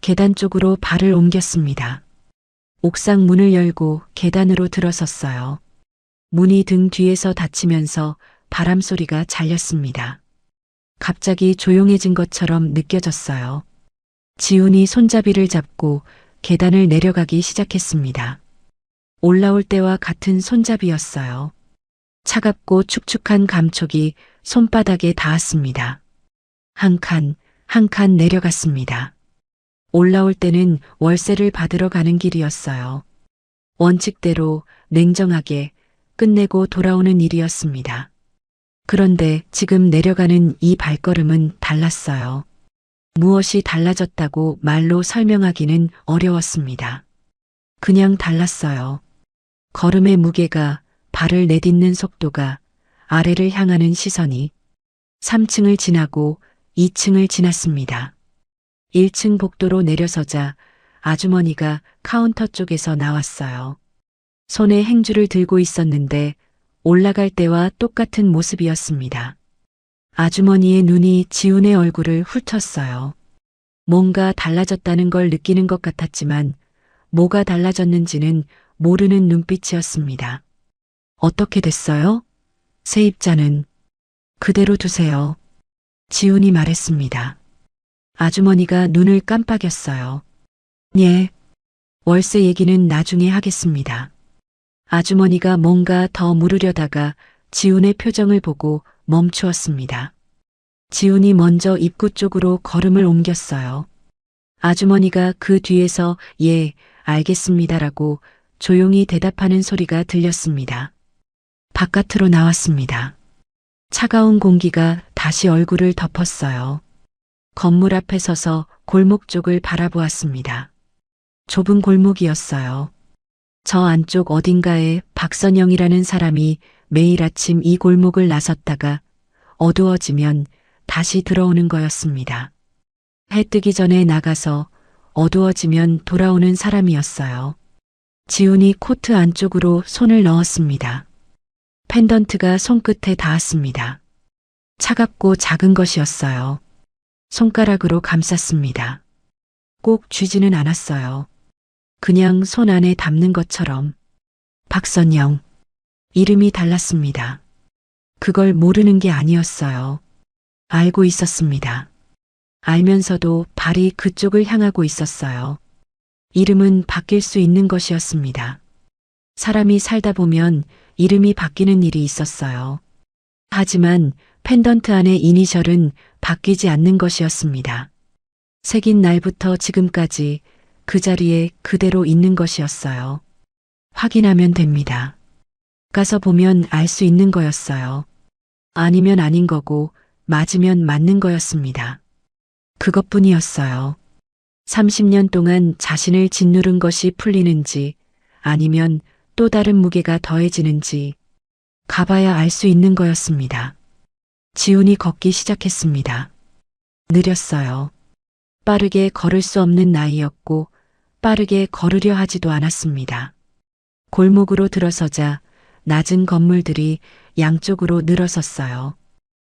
계단 쪽으로 발을 옮겼습니다. 옥상 문을 열고 계단으로 들어섰어요. 문이 등 뒤에서 닫히면서 바람 소리가 잘렸습니다. 갑자기 조용해진 것처럼 느껴졌어요. 지훈이 손잡이를 잡고 계단을 내려가기 시작했습니다. 올라올 때와 같은 손잡이였어요. 차갑고 축축한 감촉이 손바닥에 닿았습니다. 한 칸 내려갔습니다. 올라올 때는 월세를 받으러 가는 길이었어요. 원칙대로 냉정하게 끝내고 돌아오는 일이었습니다. 그런데 지금 내려가는 이 발걸음은 달랐어요. 무엇이 달라졌다고 말로 설명하기는 어려웠습니다. 그냥 달랐어요. 걸음의 무게가, 발을 내딛는 속도가, 아래를 향하는 시선이 3층을 지나고 2층을 지났습니다. 1층 복도로 내려서자 아주머니가 카운터 쪽에서 나왔어요. 손에 행주를 들고 있었는데 올라갈 때와 똑같은 모습이었습니다. 아주머니의 눈이 지훈의 얼굴을 훑었어요. 뭔가 달라졌다는 걸 느끼는 것 같았지만 뭐가 달라졌는지는 모르는 눈빛이었습니다. 어떻게 됐어요? 세입자는 그대로 두세요. 지훈이 말했습니다. 아주머니가 눈을 깜빡였어요. 예, 월세 얘기는 나중에 하겠습니다. 아주머니가 뭔가 더 물으려다가 지훈의 표정을 보고 멈추었습니다. 지훈이 먼저 입구 쪽으로 걸음을 옮겼어요. 아주머니가 그 뒤에서 예, 알겠습니다라고 조용히 대답하는 소리가 들렸습니다. 바깥으로 나왔습니다. 차가운 공기가 다시 얼굴을 덮었어요. 건물 앞에 서서 골목 쪽을 바라보았습니다. 좁은 골목이었어요. 저 안쪽 어딘가에 박선영이라는 사람이 매일 아침 이 골목을 나섰다가 어두워지면 다시 들어오는 거였습니다. 해 뜨기 전에 나가서 어두워지면 돌아오는 사람이었어요. 지훈이 코트 안쪽으로 손을 넣었습니다. 펜던트가 손끝에 닿았습니다. 차갑고 작은 것이었어요. 손가락으로 감쌌습니다. 꼭 쥐지는 않았어요. 그냥 손 안에 담는 것처럼. 박선영. 이름이 달랐습니다. 그걸 모르는 게 아니었어요. 알고 있었습니다. 알면서도 발이 그쪽을 향하고 있었어요. 이름은 바뀔 수 있는 것이었습니다. 사람이 살다 보면 이름이 바뀌는 일이 있었어요. 하지만 펜던트 안의 이니셜은 바뀌지 않는 것이었습니다. 새긴 날부터 지금까지 그 자리에 그대로 있는 것이었어요. 확인하면 됩니다. 가서 보면 알 수 있는 거였어요. 아니면 아닌 거고 맞으면 맞는 거였습니다. 그것뿐이었어요. 30년 동안 자신을 짓누른 것이 풀리는지 아니면 또 다른 무게가 더해지는지 가봐야 알 수 있는 거였습니다. 지훈이 걷기 시작했습니다. 느렸어요. 빠르게 걸을 수 없는 나이였고 빠르게 걸으려 하지도 않았습니다. 골목으로 들어서자 낮은 건물들이 양쪽으로 늘어섰어요.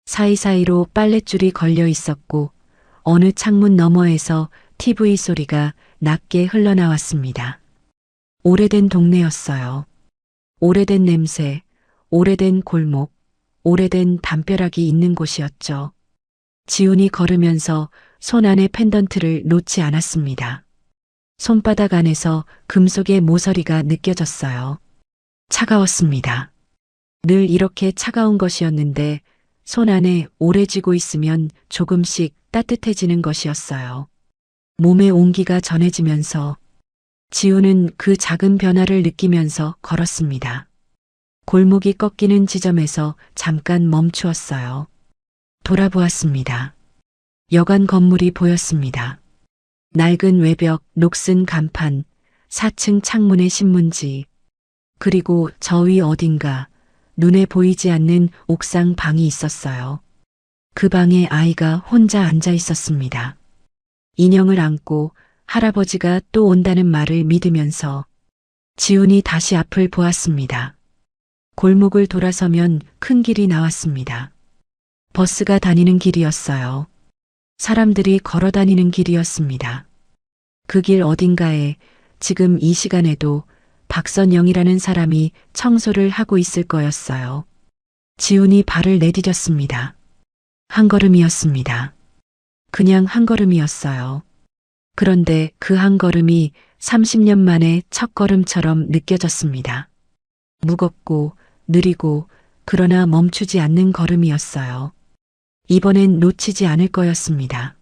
사이사이로 빨랫줄이 걸려 있었고 어느 창문 너머에서 TV 소리가 낮게 흘러나왔습니다. 오래된 동네였어요. 오래된 냄새, 오래된 골목, 오래된 담벼락이 있는 곳이었죠. 지훈이 걸으면서 손 안의 펜던트를 놓지 않았습니다. 손바닥 안에서 금속의 모서리가 느껴졌어요. 차가웠습니다. 늘 이렇게 차가운 것이었는데 손 안에 오래 쥐고 있으면 조금씩 따뜻해지는 것이었어요. 몸의 온기가 전해지면서 지우는 그 작은 변화를 느끼면서 걸었습니다. 골목이 꺾이는 지점에서 잠깐 멈추었어요. 돌아보았습니다. 여관 건물이 보였습니다. 낡은 외벽, 녹슨 간판, 4층 창문의 신문지, 그리고 저 위 어딘가 눈에 보이지 않는 옥상 방이 있었어요. 그 방에 아이가 혼자 앉아 있었습니다. 인형을 안고 할아버지가 또 온다는 말을 믿으면서 지훈이 다시 앞을 보았습니다. 골목을 돌아서면 큰 길이 나왔습니다. 버스가 다니는 길이었어요. 사람들이 걸어 다니는 길이었습니다. 그 길 어딘가에 지금 이 시간에도 박선영이라는 사람이 청소를 하고 있을 거였어요. 지훈이 발을 내디뎠습니다. 한 걸음이었습니다. 그냥 한 걸음이었어요. 그런데 그 한 걸음이 30년 만에 첫 걸음처럼 느껴졌습니다. 무겁고 느리고 그러나 멈추지 않는 걸음이었어요. 이번엔 놓치지 않을 거였습니다.